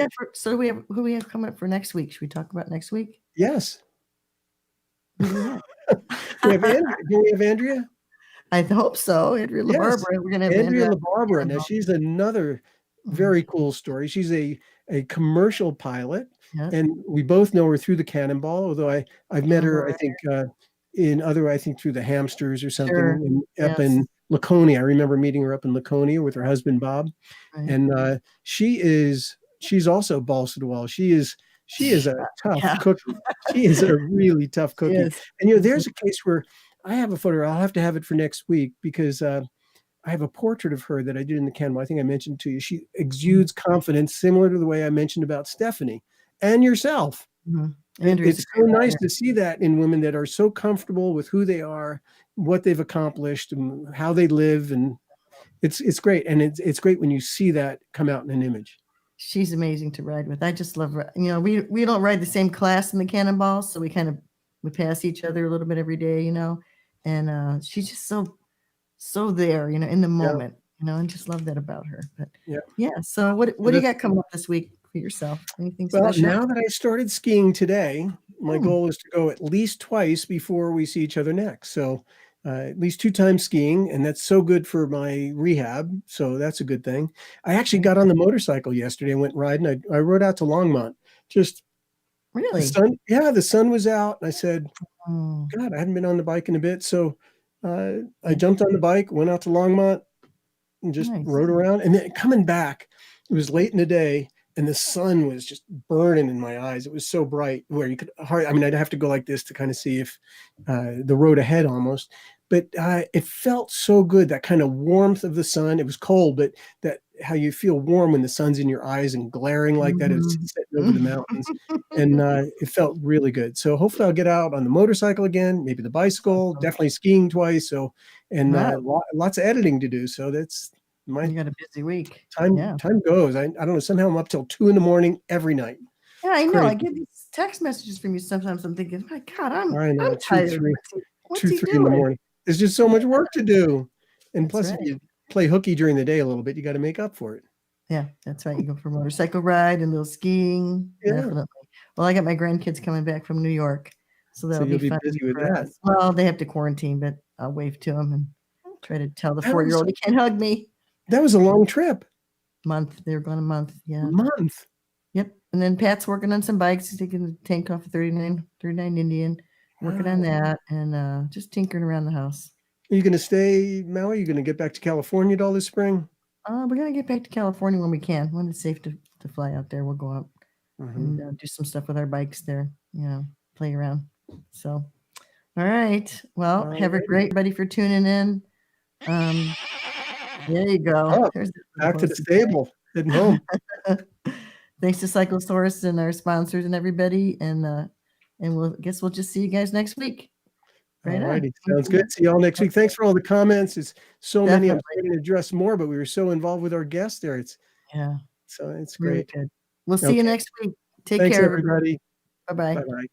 have who we have coming up for next week? Should we talk about next week? yes. Who do we have? We have Andrea. Do we have Andrea? I hope so. Andrea Yes. LaBarbera. We're gonna have Andrea Andrea. LaBarbera. Now she's another very cool story. She's a commercial pilot, Yeah. and we both know her through the Cannonball. Although I've met her, I think I think through the Hamsters or something Sure. up Yes. in Laconia. I remember meeting her up in Laconia with her husband Bob, Right. and she's also balls to the wall. She is a tough Yeah. cookie. She is a really tough cookie. Yes. And there's a case where I have a photo. I'll have to have it for next week because I have a portrait of her that I did in the Cannonball. I think I mentioned to you. She exudes confidence, similar to the way I mentioned about Stephanie and yourself. Mhm. Andrea's It's a so great nice writer. to see that in women that are so comfortable with who they are, what they've accomplished, and how they live, and it's great. And it's great when you see that come out in an image. She's amazing to ride with. I just love her. We don't ride the same class in the Cannonball, so we pass each other a little bit every day, and she's just so there, in the moment, and just love that about her. But yeah. So what do you got coming up this week for yourself? Anything Well, special? now that I started skiing today, my Hmm. goal is to go at least twice before we see each other next. So at least 2 times skiing, and that's so good for my rehab. So that's a good thing. I actually got on the motorcycle yesterday and went riding. I rode out to Longmont. Just the Really? the sun was out, and I said, Oh, God, I hadn't been on the bike in a bit. So I jumped on the bike, went out to Longmont, and just Nice. rode around. And then coming back, it was late in the day, and the sun was just burning in my eyes. It was so bright where you could I'd have to go like this to kind of see if the road ahead almost. But it felt so good, that kind of warmth of the sun. It was cold, but that how you feel warm when the sun's in your eyes and glaring like that as it's sitting over the mountains. And it felt really good. So hopefully I'll get out on the motorcycle again, maybe the bicycle, definitely skiing twice. So, and Wow. lots of editing to do. So that's my You got a busy week. time. Yeah. Time goes. I don't know. Somehow I'm up till 2 a.m. every night. Yeah, I know. I Crazy. get these text messages from you sometimes. I'm thinking, my God, I'm I know, 2, tired. 3, What's 2, he 3 in the doing? morning. There's just so much work to do. And That's plus, right. if you play hooky during the day a little bit, you got to make up for it. Yeah, that's right. You go for a motorcycle ride and a little skiing. Yeah. Definitely. Well, I got my grandkids coming back from New York, so that'll you'll be fun busy with for that. us. Well, they have to quarantine, but I'll wave to them and try to tell the That 4-year-old was- he can't hug me. That was a long trip. Month. They were going a month. Yeah. Month. Yep. And then Pat's working on some bikes. He's taking the tank off a 39 Indian, working on that and just tinkering around the house. Are you going to stay, Maui? Are you going to get back to California all this spring? We're going to get back to California when we can. When it's safe to fly out there, we'll go out and do some stuff with our bikes there, play around. So, all right. Well, have a great everybody for tuning in. There you go. Oh, There's back to the stable, heading home. Thanks to Cyclosaurus and our sponsors and everybody. And we'll just see you guys next week. Right All on. righty. Sounds good. See y'all next week. Thanks for all the comments. It's so many. I'm Definitely. trying to address more, but we were so involved with our guests there. Yeah. So it's Really great. good. We'll see you next week. Take Thanks, care, everybody. Bye-bye. Bye-bye.